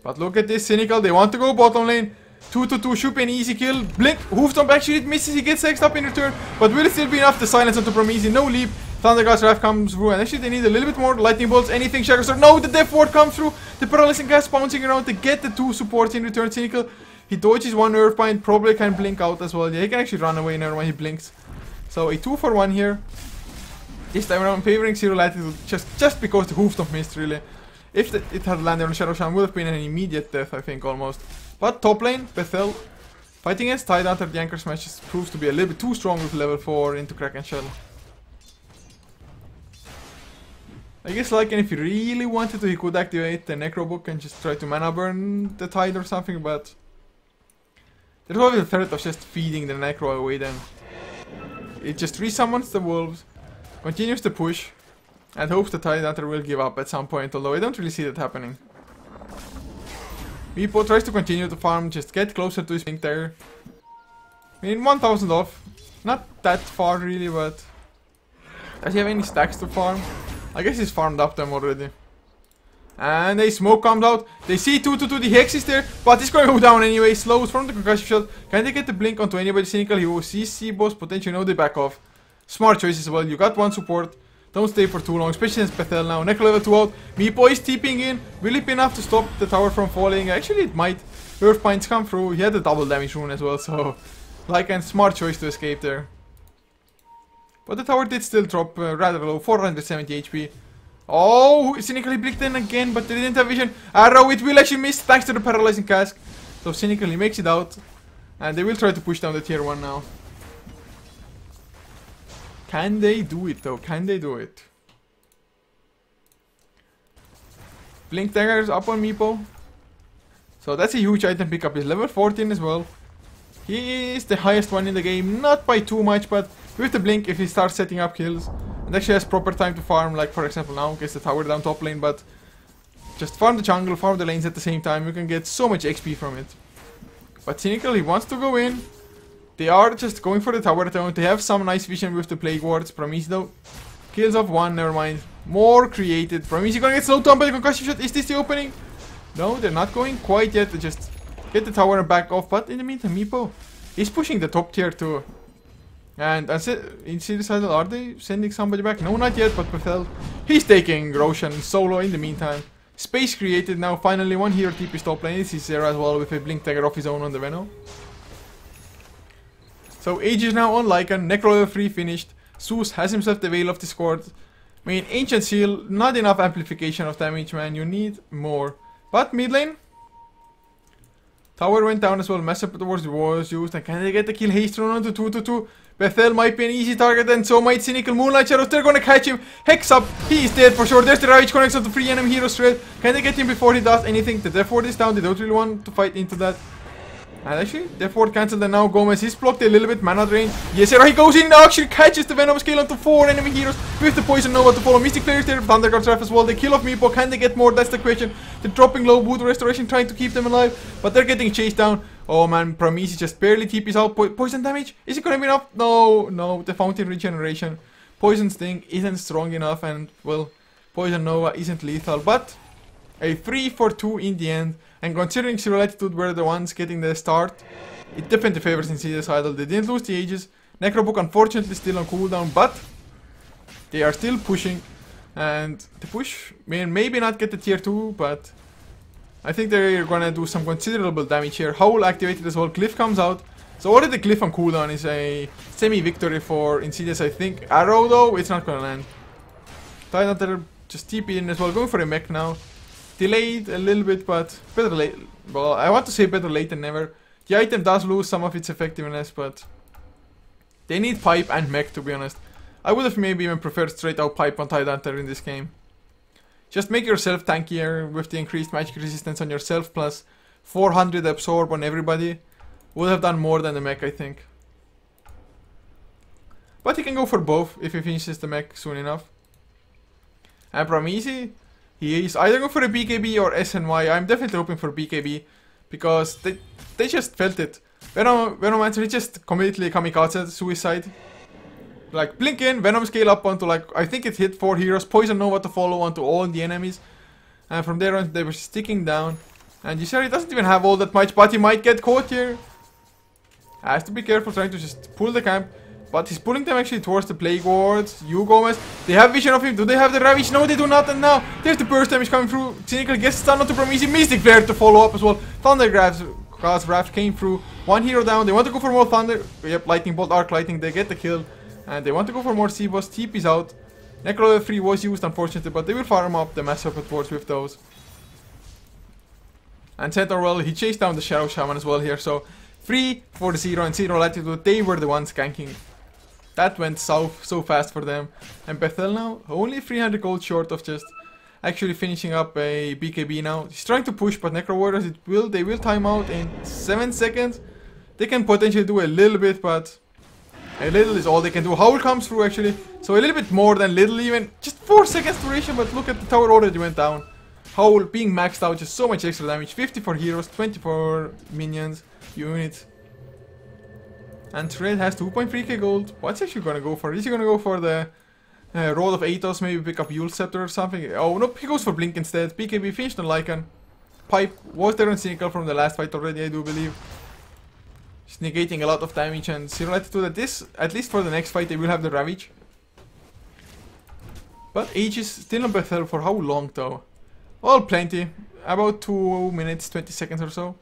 But look at this, Cynical, they want to go bottom lane. 2-2 should be an easy kill. Blink, Hoofstomp, actually it misses, he gets X'd up in return. But will it still be enough? The silence onto Brahmisi, no leap. Thunder God's Wrath comes through, and actually they need a little bit more. Lightning Bolts, anything, Shadow Sword. No, the Death Ward comes through. The Paralyzing Gas bouncing around to get the 2 supports in return. Cynical, he dodges one Earthbind, probably can blink out as well. Yeah, he can actually run away now when he blinks. So a 2-for-1 here. This time around favoring Zero Latitude just because the Hoofstomp missed, really. If it had landed on Shadow Shaman, would have been an immediate death, I think, almost. But top lane, Bethel, fighting against Tide after the Anchor Smash just proves to be a little bit too strong with level 4 into Kraken Shell. I guess like, and if he really wanted to, he could activate the Necro Book and just try to mana burn the Tide or something, but there's always the threat of just feeding the Necro away then. It just resummons the wolves, continues to push, and hopes the Tide Hunter will give up at some point, although I don't really see that happening. Meepo tries to continue to farm, just get closer to his Blink Dagger. I mean, 1000 off. Not that far really, but does he have any stacks to farm? I guess he's farmed up them already. And a smoke comes out. They see 2-2-2, the Hex is there, but it's going to go down anyway. Slows from the concussion shot. Can they get the blink onto anybody cynical? He will see C-Boss potentially, no, they back off. Smart choice as well. You got one support. Don't stay for too long, especially since Bethel now. Necro level 2 out. Meepo is TPing in. Will it be enough to stop the tower from falling? Actually, it might. Earth Pines come through. He had the double damage rune as well, so like a smart choice to escape there. But the tower did still drop rather low, 470 HP. Oh, Cynically blinked in again, but they didn't have vision. Arrow, it will actually miss thanks to the paralyzing cask. So Cynically makes it out. And they will try to push down the tier 1 now. Can they do it though? Can they do it? Blink Daggers up on Meepo. So that's a huge item pickup. He's level 14 as well. He is the highest one in the game, not by too much, but with the blink, if he starts setting up kills and actually has proper time to farm, like for example now, gets the tower down top lane, but just farm the jungle, farm the lanes at the same time, you can get so much XP from it. But Cynical, he wants to go in. They are just going for the tower down. They have some nice vision with the Plague Wards. Promise though, kills off one, never mind. More created. Promise gonna get slowed down by the concussion shot. Is this the opening? No, they're not going quite yet. They just get the tower and back off. But in the meantime, Meepo is pushing the top tier too. And Insidious, are they sending somebody back? No, not yet, but Bethel, he's taking Roshan solo in the meantime. Space created now, finally one hero TP top lane. This is there as well with a Blink Dagger of his own on the Venom. So Age is now on Lycan, Necro level 3 finished. Zeus has himself the Veil of Discord. I mean, Ancient Seal, not enough amplification of damage, man, you need more. But mid lane, tower went down as well, Massive Wars was used, and can they get the kill? Haste run onto 2-2-2. Bethel might be an easy target, and so might Cynical. Moonlight Shadows, they're gonna catch him. Hex up, he is dead for sure. There's the Ravage connects onto 3 enemy heroes straight. Can they get him before he does anything? The Death Ward is down, they don't really want to fight into that. And actually, Death Ward cancelled, and now Gomez is blocked a little bit, mana drain. Yes, sir, he goes in, now actually catches the Venom scale onto 4 enemy heroes with the Poison Nova to follow. Mystic Flare is there, Thunderguard Draft as well. They kill off Meepo, can they get more? That's the question. They're dropping low, Voodoo Restoration, trying to keep them alive, but they're getting chased down. Oh man, Promise just barely TPs out. Poison damage? Is it gonna be enough? No, no, the Fountain Regeneration. Poison Sting isn't strong enough, and well, Poison Nova isn't lethal, but a 3 for 2 in the end. And considering Zero Latitude were the ones getting the start, it definitely favors Insidious Idol. They didn't lose the Aegis. Necrobook unfortunately still on cooldown, but they are still pushing. And the push may maybe not get the tier 2, but I think they're gonna do some considerable damage here. Howl activated as well. Glyph comes out. So already the Glyph on cooldown is a semi-victory for Insidious, I think. Arrow though, it's not gonna land. Tidehunter just TP in as well, going for a mech now. Delayed a little bit, but better late. Well, I want to say better late than never. The item does lose some of its effectiveness, but they need pipe and mech, to be honest. I would have maybe even preferred straight out pipe on Tidehunter in this game. Just make yourself tankier with the increased magic resistance on yourself, plus 400 absorb on everybody. Would have done more than the mech, I think. But he can go for both if he finishes the mech soon enough. And Promise, he is either going for a BKB or SNY. I'm definitely hoping for BKB, because they just felt it. Venomancer, he just completely kamikaze suicide. Like, blink in, Venom scale up onto, like, I think it hit 4 heroes. Poison Nova to follow onto all the enemies. And from there on, they were sticking down. And Yusari doesn't even have all that much, but he might get caught here. Has to be careful trying to just pull the camp. But he's pulling them actually towards the Plague Wards. You Gomez, they have vision of him. Do they have the Ravage? No, they do not. And now, there's the burst damage coming through. Cynical gets stunned onto Promise. Mystic Flare to follow up as well. Thunderguard's Wrath came through. One hero down. They want to go for more Thunder. Yep, Lightning Bolt, Arc Lightning. They get the kill. And they want to go for more C-Boss. TP's out. Necro level 3 was used, unfortunately, but they will farm up the Mass Support Wards with those. And Centaur, well, he chased down the Shadow Shaman as well here. So 3 for the 0 and 0 Latitude. They were the ones ganking. That went so fast for them. And Bethel now, only 300 gold short of just actually finishing up a BKB now. He's trying to push, but Necro Warriors, they will time out in 7 seconds. They can potentially do a little bit, but a little is all they can do. Howl comes through actually, so a little bit more than little even. Just 4 seconds duration, but look at the tower already went down. Howl being maxed out, just so much extra damage. 50 for heroes, 20 for minions, units. And Tread has 2.3k gold. What's he actually gonna go for? Is he gonna go for the Road of Athos, maybe pick up Kiilstofte or something? Oh, nope, he goes for Blink instead. BKB finished on Lycan. Pipe was there on Cynical from the last fight already, I do believe. He's negating a lot of damage, and Zero Latitude at this, at least for the next fight, they will have the Ravage. But Age is still on Bethel for how long though? Well, plenty. About 2 minutes, 20 seconds or so.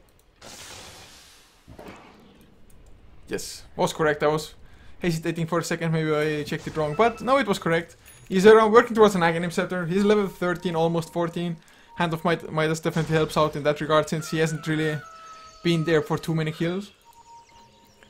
Yes, was correct. I was hesitating for a second, maybe I checked it wrong, but no, it was correct. He's working towards an Aghanim Scepter. He's level 13, almost 14. Hand of Midas definitely helps out in that regard, since he hasn't really been there for too many kills.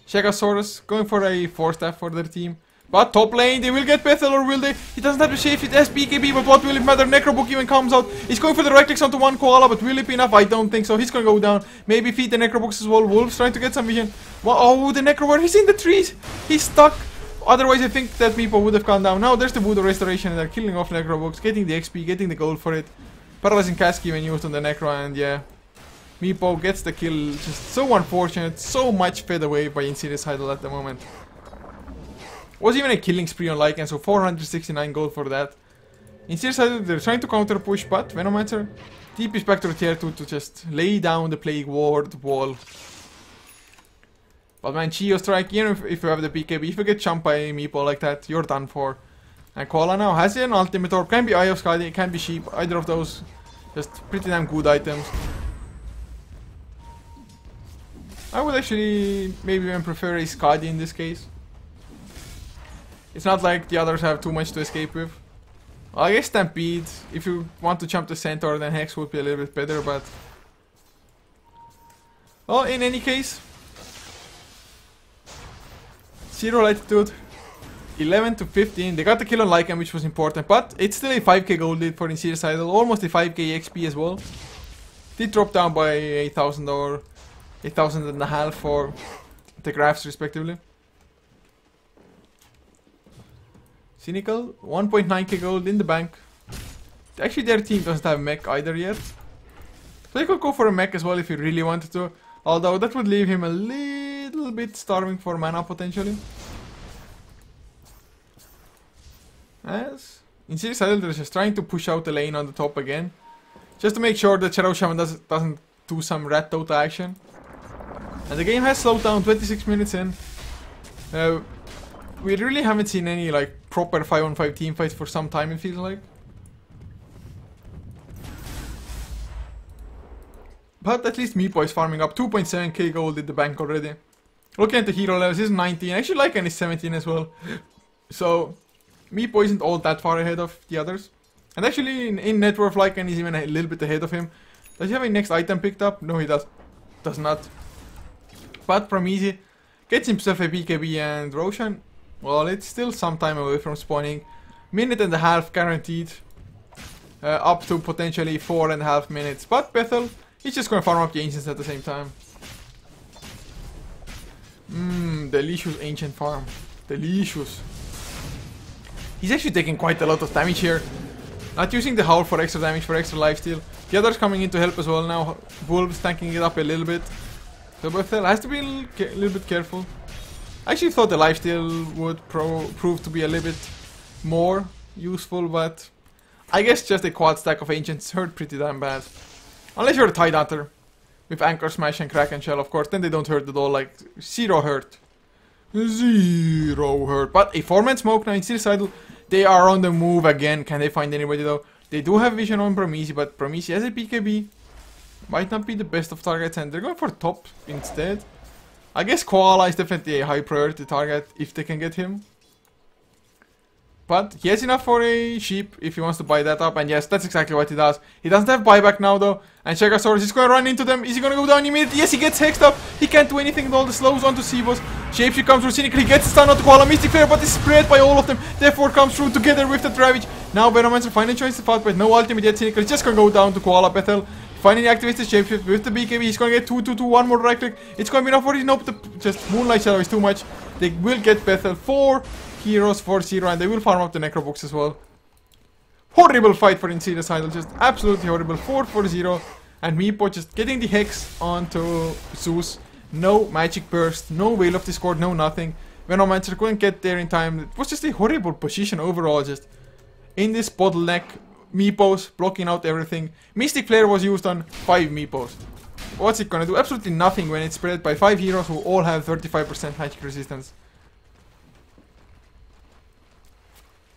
Shagasaurus going for a 4-staff for their team. But top lane, they will get Bethel, or will they? He doesn't have to save it as BKB, but what will it matter? Necrobook even comes out. He's going for the right clicks onto one Koala, but will it be enough? I don't think so. He's gonna go down. Maybe feed the Necrobooks as well. Wolves trying to get some vision. Oh, the Necro, he's in the trees. He's stuck. Otherwise, I think that Meepo would have gone down. Now there's the Voodoo Restoration, and they're killing off Necrobooks, getting the XP, getting the gold for it. Paralyzing Cask even used on the Necro, and yeah. Meepo gets the kill. Just so unfortunate. So much fed away by Insidious Idol at the moment. Was even a killing spree on Lycan, so 469 gold for that. Insidious Idol, they're trying to counter push, but Venomancer TP's back to tier 2 to just lay down the Plague Ward wall. But man, Chio Strike, even if you have the BKB, if you get jumped by Meepo like that, you're done for. And Koala now has an ultimate orb, can be Eye of Skadi, can be Sheep, either of those. Just pretty damn good items. I would actually maybe even prefer a Skadi in this case. It's not like the others have too much to escape with. Well, I guess Stampede, if you want to jump the Centaur, then Hex would be a little bit better, but... Well, in any case... Zero Latitude, 11 to 15. They got the kill on Lycan, which was important, but it's still a 5k gold lead for Insidious Idol, almost a 5k XP as well. Did drop down by 8,000 or 8,500 for the graphs respectively. Cynical, 1.9k gold in the bank. Actually, their team doesn't have mech either yet. So they could go for a mech as well if he really wanted to. Although that would leave him a little bit starving for mana potentially. As Insidious Idol is just trying to push out the lane on the top again. Just to make sure that Shadow Shaman doesn't do some rat Dota action. And the game has slowed down 26 minutes in. We really haven't seen any like proper 5-on-5 team fights for some time, it feels like. But at least Meepo is farming up 2.7k gold in the bank already. Looking at the hero levels, he's 19. Actually, Lycan is 17 as well. So, Meepo isn't all that far ahead of the others. And actually, in net worth, Lycan is even a little bit ahead of him. Does he have a next item picked up? No, he does not. But Prometheus gets himself a BKB, and Roshan, well, it's still some time away from spawning. Minute and a half guaranteed. Up to potentially 4.5 minutes. But Bethel, he's just gonna farm up the ancients at the same time. Delicious ancient farm. Delicious. He's actually taking quite a lot of damage here. Not using the Howl for extra damage, for extra lifesteal. The others coming in to help as well now. Wolves tanking it up a little bit. So Bethel has to be a little bit careful. I actually thought the lifesteal would prove to be a little bit more useful, but I guess just a quad stack of ancients hurt pretty damn bad. Unless you're a Tide Hunter with Anchor Smash and Kraken Shell, of course, then they don't hurt at all, like zero hurt. Zero hurt. But a 4-man smoke now in Suicidal. They are on the move again. Can they find anybody though? They do have vision on Prometheus, but Prometheus has a BKB. Might not be the best of targets, and they're going for top instead. I guess Koala is definitely a high priority target if they can get him. But he has enough for a sheep if he wants to buy that up. And yes, that's exactly what he does. He doesn't have buyback now though. And Chegasaurus is going to run into them. Is he going to go down immediately? Yes, he gets hexed up. He can't do anything with all the slows onto Seabos. Shapeshift comes through Cynical. He gets the stun onto Koala. Mystic Flare, but is spread by all of them. Therefore comes through together with the Ravage. Now Venomancer finally joins the fight, but no ultimate yet. Cynical is just going to go down to Koala Bethel. Finally activates the Shapeshift with the BKB. He's going to get 2-2-2. One more right click. It's going to be enough for him. Nope, just Moonlight Shadow is too much. They will get Bethel 4 heroes 4-0, and they will farm up the Necro books as well. Horrible fight for Insidious Idol, just absolutely horrible. 4-0, and Meepo just getting the Hex onto Zeus. No Magic Burst, no Veil of Discord, no nothing. Venomancer couldn't get there in time. It was just a horrible position overall, just in this bottleneck. Meepos blocking out everything. Mystic Flare was used on 5 Meepos. What's it gonna do? Absolutely nothing when it's spread by 5 heroes who all have 35% magic resistance.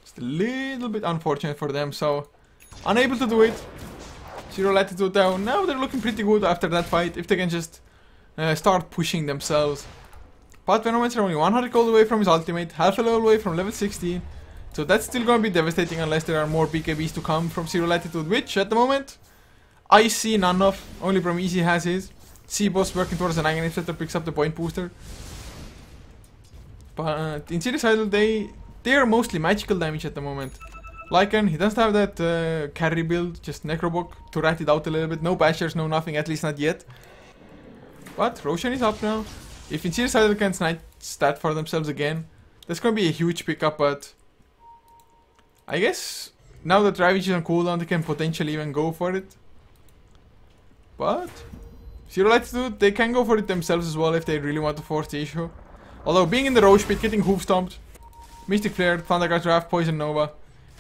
Just a little bit unfortunate for them, so unable to do it. 0 Latitude down. Now they're looking pretty good after that fight, if they can just start pushing themselves. But Venomancer only 100 gold away from his ultimate, half a level away from level 16. So that's still going to be devastating unless there are more BKBs to come from 0 Latitude, which at the moment I see none of. Only Prometheus has his. Seaboss working towards an Aghanim Scepter picks up the point booster. But Insidious Idol, they are mostly magical damage at the moment. Lycan, he doesn't have that carry build, just Necrobook to rat it out a little bit. No bashers, no nothing, at least not yet. But Roshan is up now. If Insidious Idol can snipe stat for themselves again, that's going to be a huge pickup, but I guess now that Ravage is on cooldown, they can potentially even go for it. But 0 Latitude, they can go for it themselves as well if they really want to force the issue. Although being in the Roche pit, getting hoof stomped, Mystic Flare, Thundercast Draft, Poison Nova,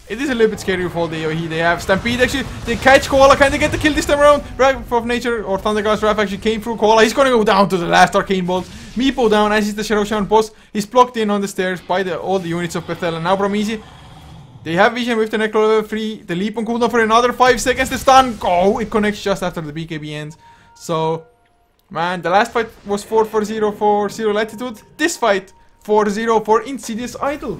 it is a little bit scary with all the AoE they have. Stampede actually, they catch Koala, can they get the kill this time around? Wrath of Nature or Thundercast Draft actually came through Koala. He's gonna go down to the last Arcane Bolt. Meepo down as is the Shadow Shaman boss. He's blocked in on the stairs by all the units of Bethel. And now Prometheus, they have vision with the Necro level 3. The leap on cooldown for another 5 seconds. The stun, oh, it connects just after the BKB ends. So, man, the last fight was 4-0 for 0 Latitude. This fight, 4-0 for Insidious Idol.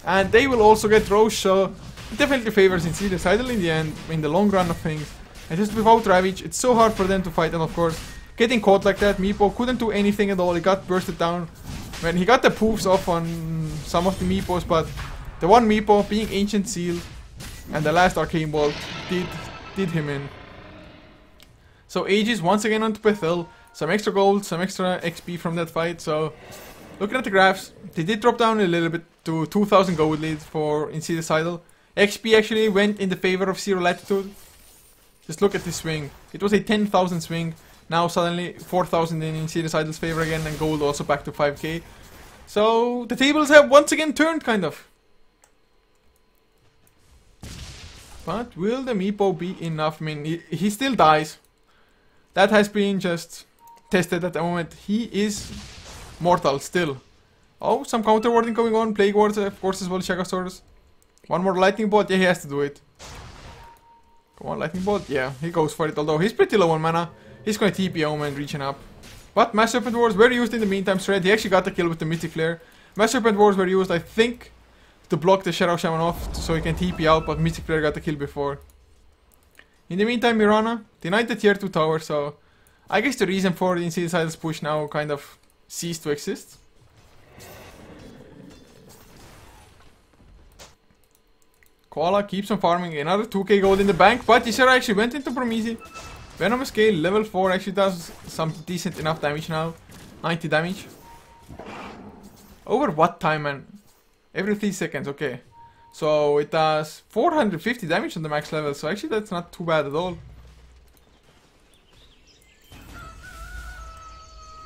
And they will also get Roche, so it definitely favors Insidious Idol in the end, in the long run of things. And just without Ravage, it's so hard for them to fight, and of course, getting caught like that, Meepo couldn't do anything at all. He got bursted down. When he got the poofs off on some of the Meepos, but the one Meepo, being Ancient Seal, and the last Arcane Bolt, did him in. So Aegis once again onto Bethel. Some extra gold, some extra XP from that fight. So looking at the graphs, they did drop down a little bit to 2000 gold lead for Insidious Idol. XP actually went in the favor of 0 Latitude. Just look at this swing. It was a 10,000 swing. Now suddenly 4,000 in Insidious Idol's favor again, and gold also back to 5k. So the tables have once again turned, kind of. But will the Meepo be enough? I mean, he still dies. That has been just tested at the moment. He is mortal still. Oh, some counter warding going on. Plague wards, of course, as well. Chegasaurus. One more lightning bolt. Yeah, he has to do it. Come on, lightning bolt. Yeah, he goes for it. Although he's pretty low on mana. He's going to TP Omen reaching up. But Mass Serpent Wars were used in the meantime. Shred, he actually got the kill with the Mystic Flare. Mass Serpent Wars were used, I think, to block the Shadow Shaman off so he can TP out, but Mystic Flare got the kill before. In the meantime, Mirana denied the tier 2 tower, so I guess the reason for the Insidious Idol's push now kind of ceased to exist. Koala keeps on farming another 2k gold in the bank, but Ysera actually went into Prometheus. Venom Scale level 4 actually does some decent enough damage now. 90 damage. Over what time, man? Every 3 seconds, okay. So it does 450 damage on the max level, so actually that's not too bad at all.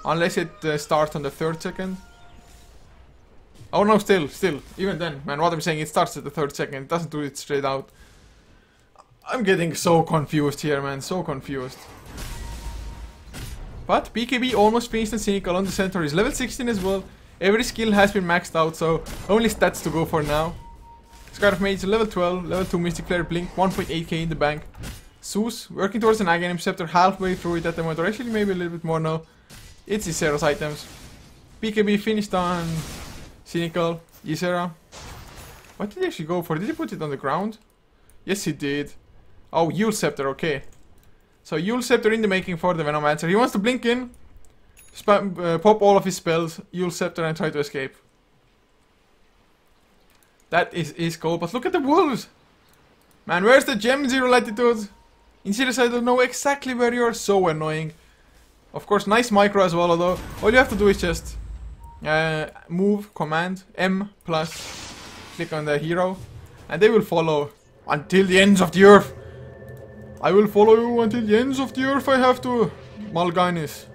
Unless it starts on the 3rd second. Oh no, still, even then, man, what I'm saying, it starts at the 3rd second, it doesn't do it straight out. I'm getting so confused here, man, so confused. But BKB almost finished and Cynical on the center is level 16 as well. Every skill has been maxed out, so only stats to go for now. Scar of Mage level 12, level 2 Mystic Flare Blink, 1.8k in the bank. Zeus working towards an Aghanim Scepter, halfway through it at the moment, or actually maybe a little bit more now. It's Ysera's items. BKB finished on Cynical, Ysera. What did he actually go for? Did he put it on the ground? Yes, he did. Oh, Kiilstofte, okay. So Kiilstofte in the making for the Venomancer. He wants to blink in, spam, pop all of his spells, Kiilstofte, and try to escape. That is his goal, but look at the wolves! Man, where's the gem, Zero Latitude? Insidious, I don't know exactly where you are, so annoying. Of course, nice micro as well, although all you have to do is just move, command, M plus, click on the hero, and they will follow until the ends of the earth. I will follow you until the ends of the earth. I have to. Mal'Ganis.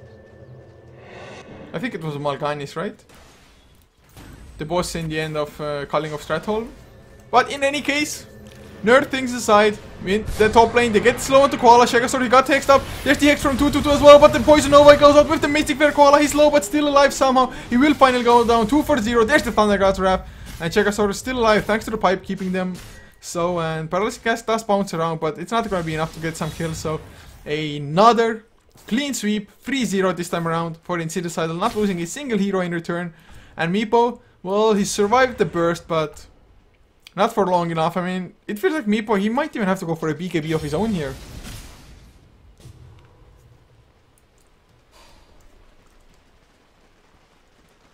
I think it was Mal'Ganis, right? The boss in the end of Calling of Stratholm. But in any case, nerd things aside, in the top lane, they get slow onto Koala. Shagasaur, he got hexed up. There's the hex from 2-2-2 as well, but the Poison Nova goes out with the Mystic Fair Koala. He's low, but still alive somehow. He will finally go down 2-4-0. There's the Thunder God's Wrath. And Shagasaur is still alive thanks to the pipe keeping them. So, and Paralysis Cast does bounce around, but it's not going to be enough to get some kills. So, another clean sweep, 3-0 this time around for Insidious, not losing a single hero in return. And Meepo, well, he survived the burst, but not for long enough. I mean, it feels like Meepo, he might even have to go for a BKB of his own here.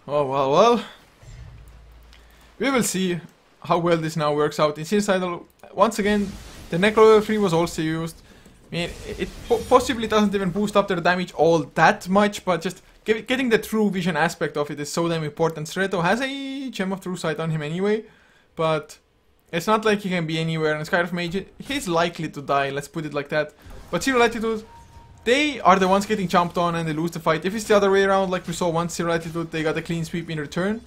Oh, well. We will see how well this now works out. Insidious, once again, the Necro level 3 was also used. I mean, it possibly doesn't even boost up their damage all that much, but just getting the true vision aspect of it is so damn important. Streto has a Gem of True Sight on him anyway, but it's not like he can be anywhere, and Sky of Mage, he's likely to die, let's put it like that. But Zero Latitude, they are the ones getting jumped on and they lose the fight. If it's the other way around, like we saw once, Zero Latitude, they got a clean sweep in return.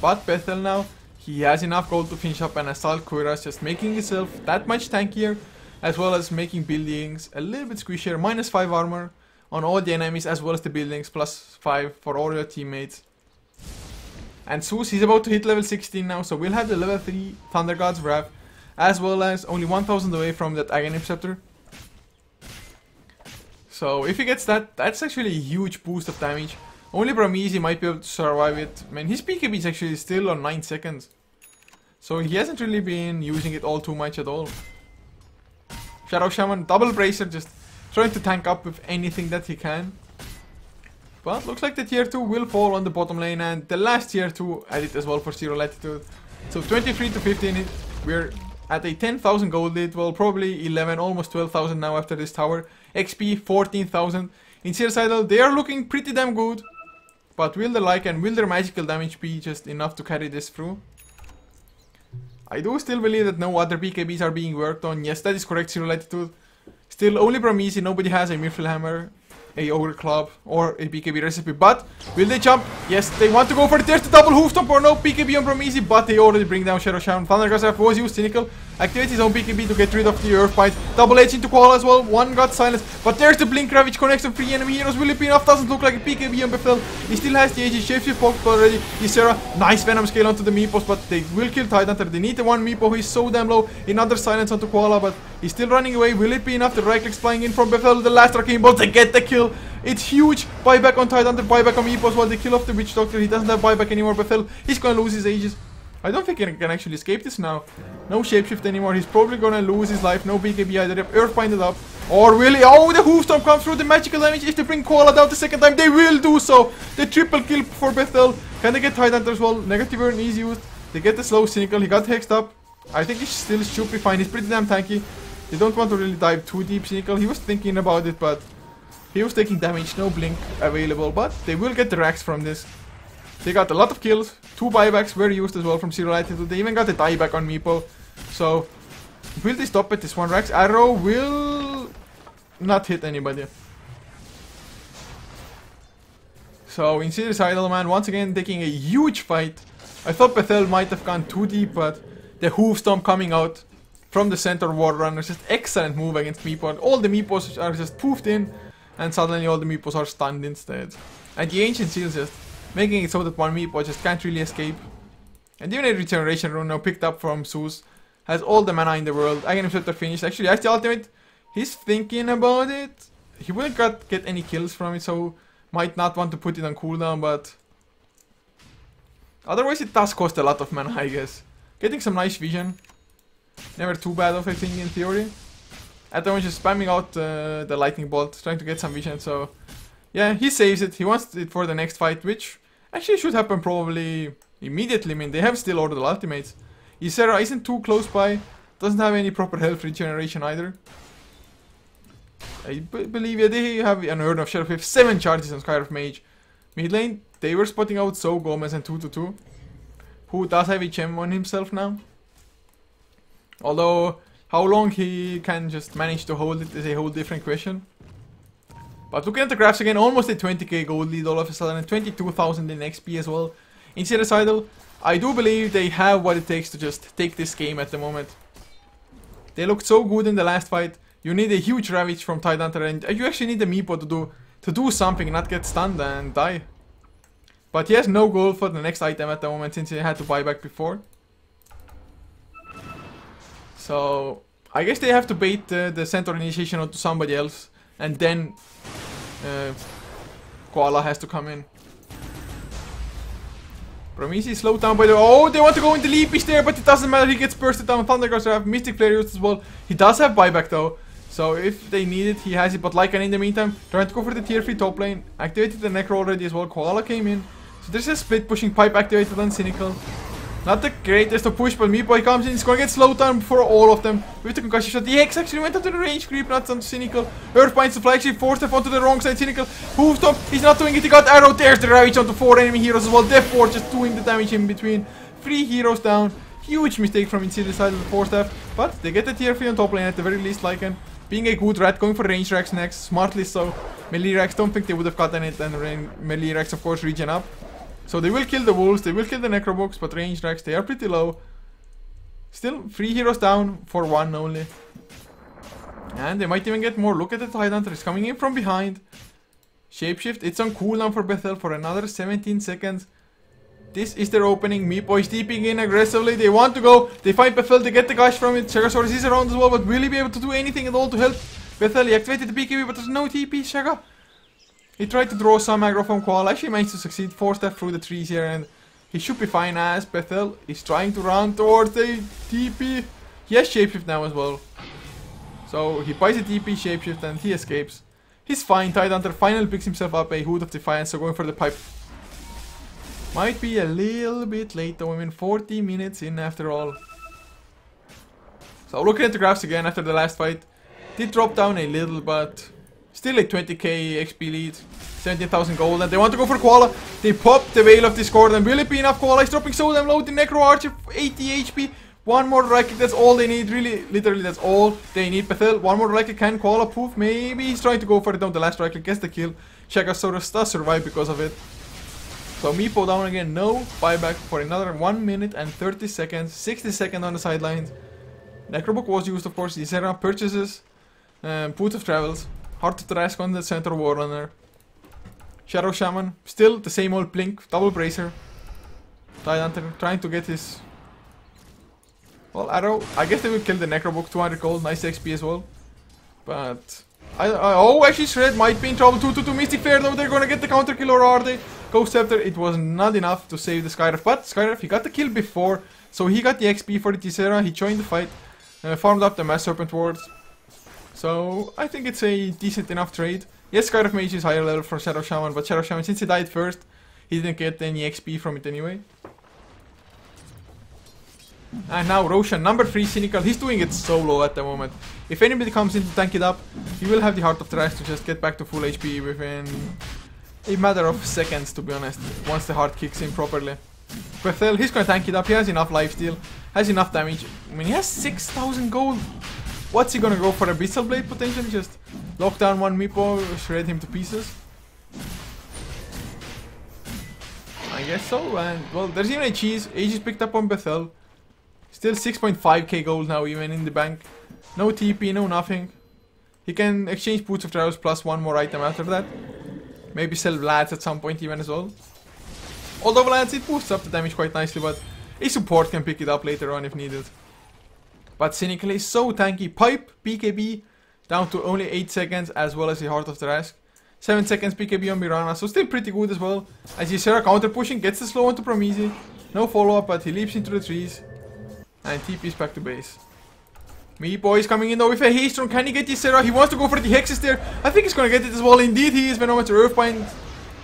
But Bethel now, he has enough gold to finish up, and Assault Kuras just making himself that much tankier, as well as making buildings a little bit squishier. -5 armor on all the enemies, as well as the buildings, +5 for all your teammates. And Zeus, he's about to hit level 16 now, so we'll have the level 3 Thunder God's Wrath, as well as only 1000 away from that Aghanim Scepter. So if he gets that, that's actually a huge boost of damage. Only Bramizi might be able to survive it. I mean, his BKB is actually still on 9 seconds. So he hasn't really been using it all too much at all. Shadow Shaman, double Bracer, just trying to tank up with anything that he can. But looks like the tier 2 will fall on the bottom lane, and the last tier 2 added as well for Zero Latitude. So 23 to 15, we're at a 10,000 gold lead, well probably 11, almost 12,000 now after this tower. XP 14,000. In Insidious, they are looking pretty damn good. But will the like and will their magical damage be just enough to carry this through? I do still believe that no other BKBs are being worked on. Yes, that is correct, Zero Latitude. Still only Bramizi, nobody has a Mirfil Hammer, a Ogre Club, or a BKB recipe. But will they jump? Yes, they want to go for it. There's the double hoof stomp, or no BKB on Bramizi, but they already bring down Shadow Shaman. Thunder God's Wrath was used, Cynical. Activate his own BKB to get rid of the Earth Bite. Double Edge into Koala as well. One got silenced. But there's the Blink Ravage connects on 3 enemy heroes. Will it be enough? Doesn't look like a BKB on Bethel. He still has the AG Shapeshift popped already. Ysera, nice Venom scale onto the Meepos, but they will kill Tidehunter. They need the one Meepo who is so damn low. Another silence onto Koala, but he's still running away. Will it be enough? The right clicks flying in from Bethel. The last Arcane Bolt, they get the kill. It's huge. Buyback on Tidehunter, buyback on Meepos while they kill off the Witch Doctor. He doesn't have buyback anymore. Bethel, he's gonna lose his Aegis. I don't think he can actually escape this now. No shapeshift anymore. He's probably gonna lose his life. No BKB either. Earth binded up. Or will he? Oh, the Hoofstorm comes through. The magical damage. If they bring Koala down the second time, they will do so. The triple kill for Bethel. Can they get Tidehunter as well? Negative Burn is used. They get the slow Cynical. He got hexed up. I think he still should be fine. He's pretty damn tanky. They don't want to really dive too deep, Cynical. He was thinking about it, but he was taking damage. No blink available, but they will get the racks from this. They got a lot of kills. 2 buybacks were used as well from Zero Latitude. They even got a dieback on Meepo. So, will they stop at this one? Rax arrow will not hit anybody. So, Insidious man once again taking a huge fight. I thought Bethel might have gone too deep, but the Hoofstorm coming out from the center War Runner, just excellent move against Meepo. And all the Meepos are just poofed in, and suddenly all the Meepos are stunned instead. And the Ancient Seals just making it so that one Meepo just can't really escape. And even a Regeneration Rune now picked up from Zeus. Has all the mana in the world. Aghanim Scepter finished. Actually, as the ultimate, he's thinking about it. He wouldn't get any kills from it, so might not want to put it on cooldown, but otherwise it does cost a lot of mana, I guess. Getting some nice vision. Never too bad of, I think, in theory. At the moment, just spamming out the lightning bolt, trying to get some vision. So, yeah, he saves it. He wants it for the next fight, which actually should happen probably immediately. I mean, they have still ordered ultimates. Ysera isn't too close by. Doesn't have any proper health regeneration either. I believe, yeah, they have unheard of Sheriff with 7 charges on Skyrim Mage. Mid lane, they were spotting out So Gomez and 2-2, who does have a gem on himself now. Although, how long he can just manage to hold it is a whole different question. But looking at the graphs again, almost a 20k gold lead all of a sudden, and 22,000 in XP as well. Insidious, I do believe they have what it takes to just take this game at the moment. They looked so good in the last fight. You need a huge Ravage from Tidehunter, and you actually need the Meepo to do something, not get stunned and die. But he has no gold for the next item at the moment since he had to buy back before. So I guess they have to bait the Centaur initiation onto somebody else, and then Koala has to come in. Promisi slowed down by the... Oh, they want to go into Leapish there, but it doesn't matter. He gets bursted down. Thunderguards have Mystic Flare used as well. He does have buyback though. So if they need it, he has it. But Lycan in the meantime, trying to go for the tier 3 top lane. Activated the Necro already as well. Koala came in. So there's a split pushing pipe activated on Cynical. Not the greatest to push, but Meatboy comes in. He's gonna get slowed down before all of them. With the concussion shot. The Hex actually went onto the range creep, not on Cynical. Earth binds the fly, actually forced him onto the wrong side. Cynical moves up. He's not doing it. He got arrow. There's the Ravage onto 4 enemy heroes as well. Death 4 just doing the damage in between. 3 heroes down. Huge mistake from Insidious side of the 4-staff. But they get the tier 3 on top lane at the very least. Lycan being a good rat, going for range racks next. Smartly so. Melee racks, don't think they would have gotten it. And melee racks, of course, regen up. So they will kill the wolves, they will kill the necrobox, but range racks, they are pretty low. Still 3 heroes down for 1 only. And they might even get more. Look at the Tidehunter, he's coming in from behind. Shapeshift, it's on cooldown for Bethel for another 17 seconds. This is their opening. Meatboy is deeping in aggressively. They want to go. They find Bethel, they get the gush from it. Shagasaurus is around as well, but will he be able to do anything at all to help Bethel? He activated the BKB, but there's no TP. Shaga, he tried to draw some aggro from Koala, actually managed to succeed, 4-step through the trees here, and he should be fine as Bethel is trying to run towards the TP. He has Shapeshift now as well. So he buys a TP, Shapeshift, and he escapes. He's fine. Tidehunter finally picks himself up a Hood of Defiance, so going for the pipe. Might be a little bit late though, I mean 40 minutes in after all. So looking at the graphs again after the last fight, did drop down a little, but still a 20k XP lead, 17,000 gold, and they want to go for Koala. They pop the Veil of Discord, and will it be enough? Koala is dropping so damn low. The Necro Archer, 80 HP. One more right click, that's all they need. Really, literally, that's all they need. Bethel, one more right click. Can Koala poof? Maybe he's trying to go for it down. The last right click gets the kill. Shagasaurus does survive because of it. So Meepo down again. No buyback for another 1 minute and 30 seconds. 60 seconds on the sidelines. Necrobook was used, of course. Ysera purchases. Boots of Travels. Heart of the Rask on the Centaur Warrunner. Shadow Shaman. Still the same old Blink. Double Bracer. Tidehunter trying to get his... Well, arrow. I guess they will kill the Necrobook. 200 gold. Nice XP as well. But... oh, actually Shred might be in trouble. 2-2-2 Mystic Flare though. They're gonna get the counter kill, or are they? Ghost Scepter. It was not enough to save the Skyriff. But Skyriff, he got the kill before. So he got the XP for the Ysera. He joined the fight. Farmed up the Mass Serpent wards. So I think it's a decent enough trade. Yes, Skyriff Mage is higher level for Shadow Shaman, but Shadow Shaman, since he died first, he didn't get any XP from it anyway. And now Roshan, number 3 Cynical, he's doing it solo at the moment. If anybody comes in to tank it up, he will have the Heart of the Rash to just get back to full HP within a matter of seconds, to be honest, once the heart kicks in properly. Bethel, he's gonna tank it up, he has enough lifesteal, has enough damage. I mean, he has 6,000 gold. What's he gonna go for? Abyssal Blade potentially? Just lock down one Meepo, shred him to pieces? I guess so, and well, there's even a cheese. Aegis picked up on Bethel. Still 6.5k gold now, even in the bank. No TP, no nothing. He can exchange Boots of Travels plus one more item after that. Maybe sell Vlads at some point even as well. Although Vlads, it boosts up the damage quite nicely, but a support can pick it up later on if needed. But Cynical is so tanky. Pipe, BKB, down to only 8 seconds, as well as the Heart of the Rask. 7 seconds BKB on Mirana, so still pretty good as well. As Ysera counter pushing, gets the slow onto Promisi. No follow up, but he leaps into the trees. And TP's back to base. Meatboy is coming in though with a haystone. Can he get this Serra? He wants to go for the hexes there. I think he's gonna get it as well. Indeed he is. Venomet's Earthbind.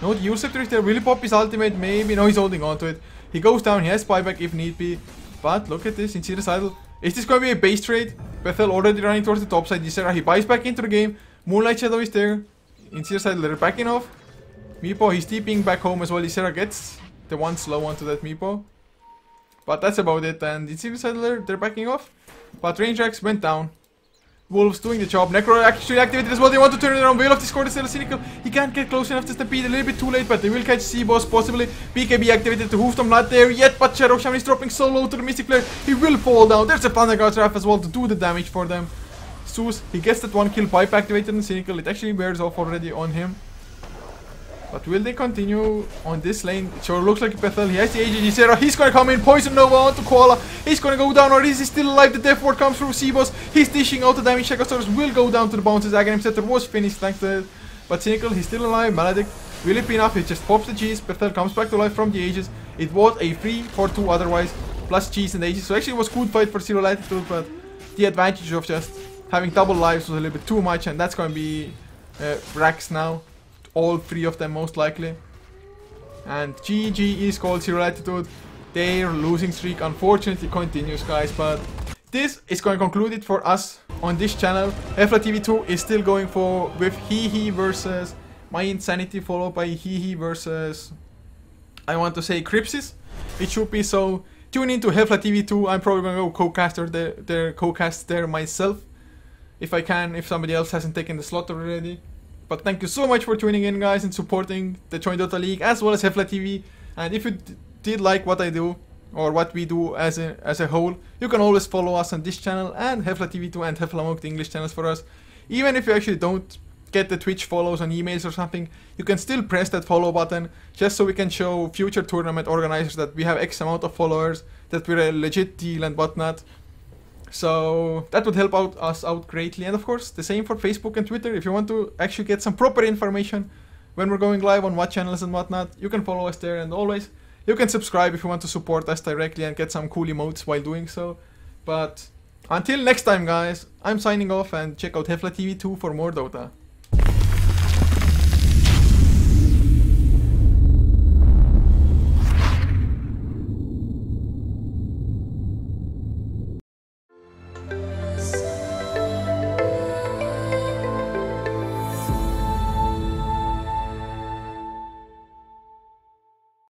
No, the Kiilstofte is there. Will he pop his ultimate? Maybe. No, he's holding on to it. He goes down. He has buyback if need be. But look at this. Insidious idle. Is this gonna be a base trade? Bethel already running towards the top side. This Serra, he buys back into the game. Moonlight Shadow is there. Insidious idle, they're backing off. Meepo, he's TPing back home as well. Isera gets the one slow onto that Meepo. But that's about it. And Insidious idle, they're backing off. But range racks went down. Wolves doing the job. Necro actually activated as well. They want to turn it around. Veil of Discord is still cynical. He can't get close enough to Stampede. A little bit too late, but they will catch C-Boss possibly. BKB activated. The Hoofstorm not there yet, but Shadow Shaman is dropping so low to the Mystic Flare. He will fall down. There's a Thunderguard Trap as well to do the damage for them. Zeus, he gets that one kill. Pipe activated and cynical. It actually wears off already on him. But will they continue on this lane? It sure looks like Bethel. He has the AGG Serra. He's gonna come in. Poison Nova onto Koala. He's gonna go down, or is he still alive? The Death Ward comes through C-Boss. He's dishing out the damage. Chegosaurus will go down to the bounces. Aghanim Scepter was finished thanks to it. But Cynical, he's still alive. Maledict, will it be enough? He just pops the cheese. Bethel comes back to life from the Aegis. It was a 3-4-2 otherwise. Plus cheese and the Aegis. So actually it was good fight for Zero Latitude, but the advantage of just having double lives was a little bit too much, and that's gonna be racks now. All three of them most likely. And GG is called Zero Latitude. Their losing streak unfortunately continues, guys, but this is going to conclude it for us on this channel. HeflaTV 2 is still going for with Hehe versus My Insanity, followed by Hehe versus, I want to say, Crypsis. It should be, so tune into HeflaTV 2. I'm probably going to go co-caster their co-cast there myself, if I can, if somebody else hasn't taken the slot already. But thank you so much for tuning in, guys, and supporting the Join Dota League as well as HeflaTV. And if you did like what I do, or what we do as a whole, you can always follow us on this channel and HeflaTV 2 and HeflaMoke, the English channels for us. Even if you actually don't get the Twitch follows on emails or something, you can still press that follow button, just so we can show future tournament organizers that we have X amount of followers, that we're a legit deal and whatnot. So that would help us out greatly. And of course, the same for Facebook and Twitter. If you want to actually get some proper information when we're going live on what channels and whatnot, you can follow us there. And always, you can subscribe if you want to support us directly and get some cool emotes while doing so. But until next time, guys, I'm signing off, and check out HeflaTV 2 for more Dota.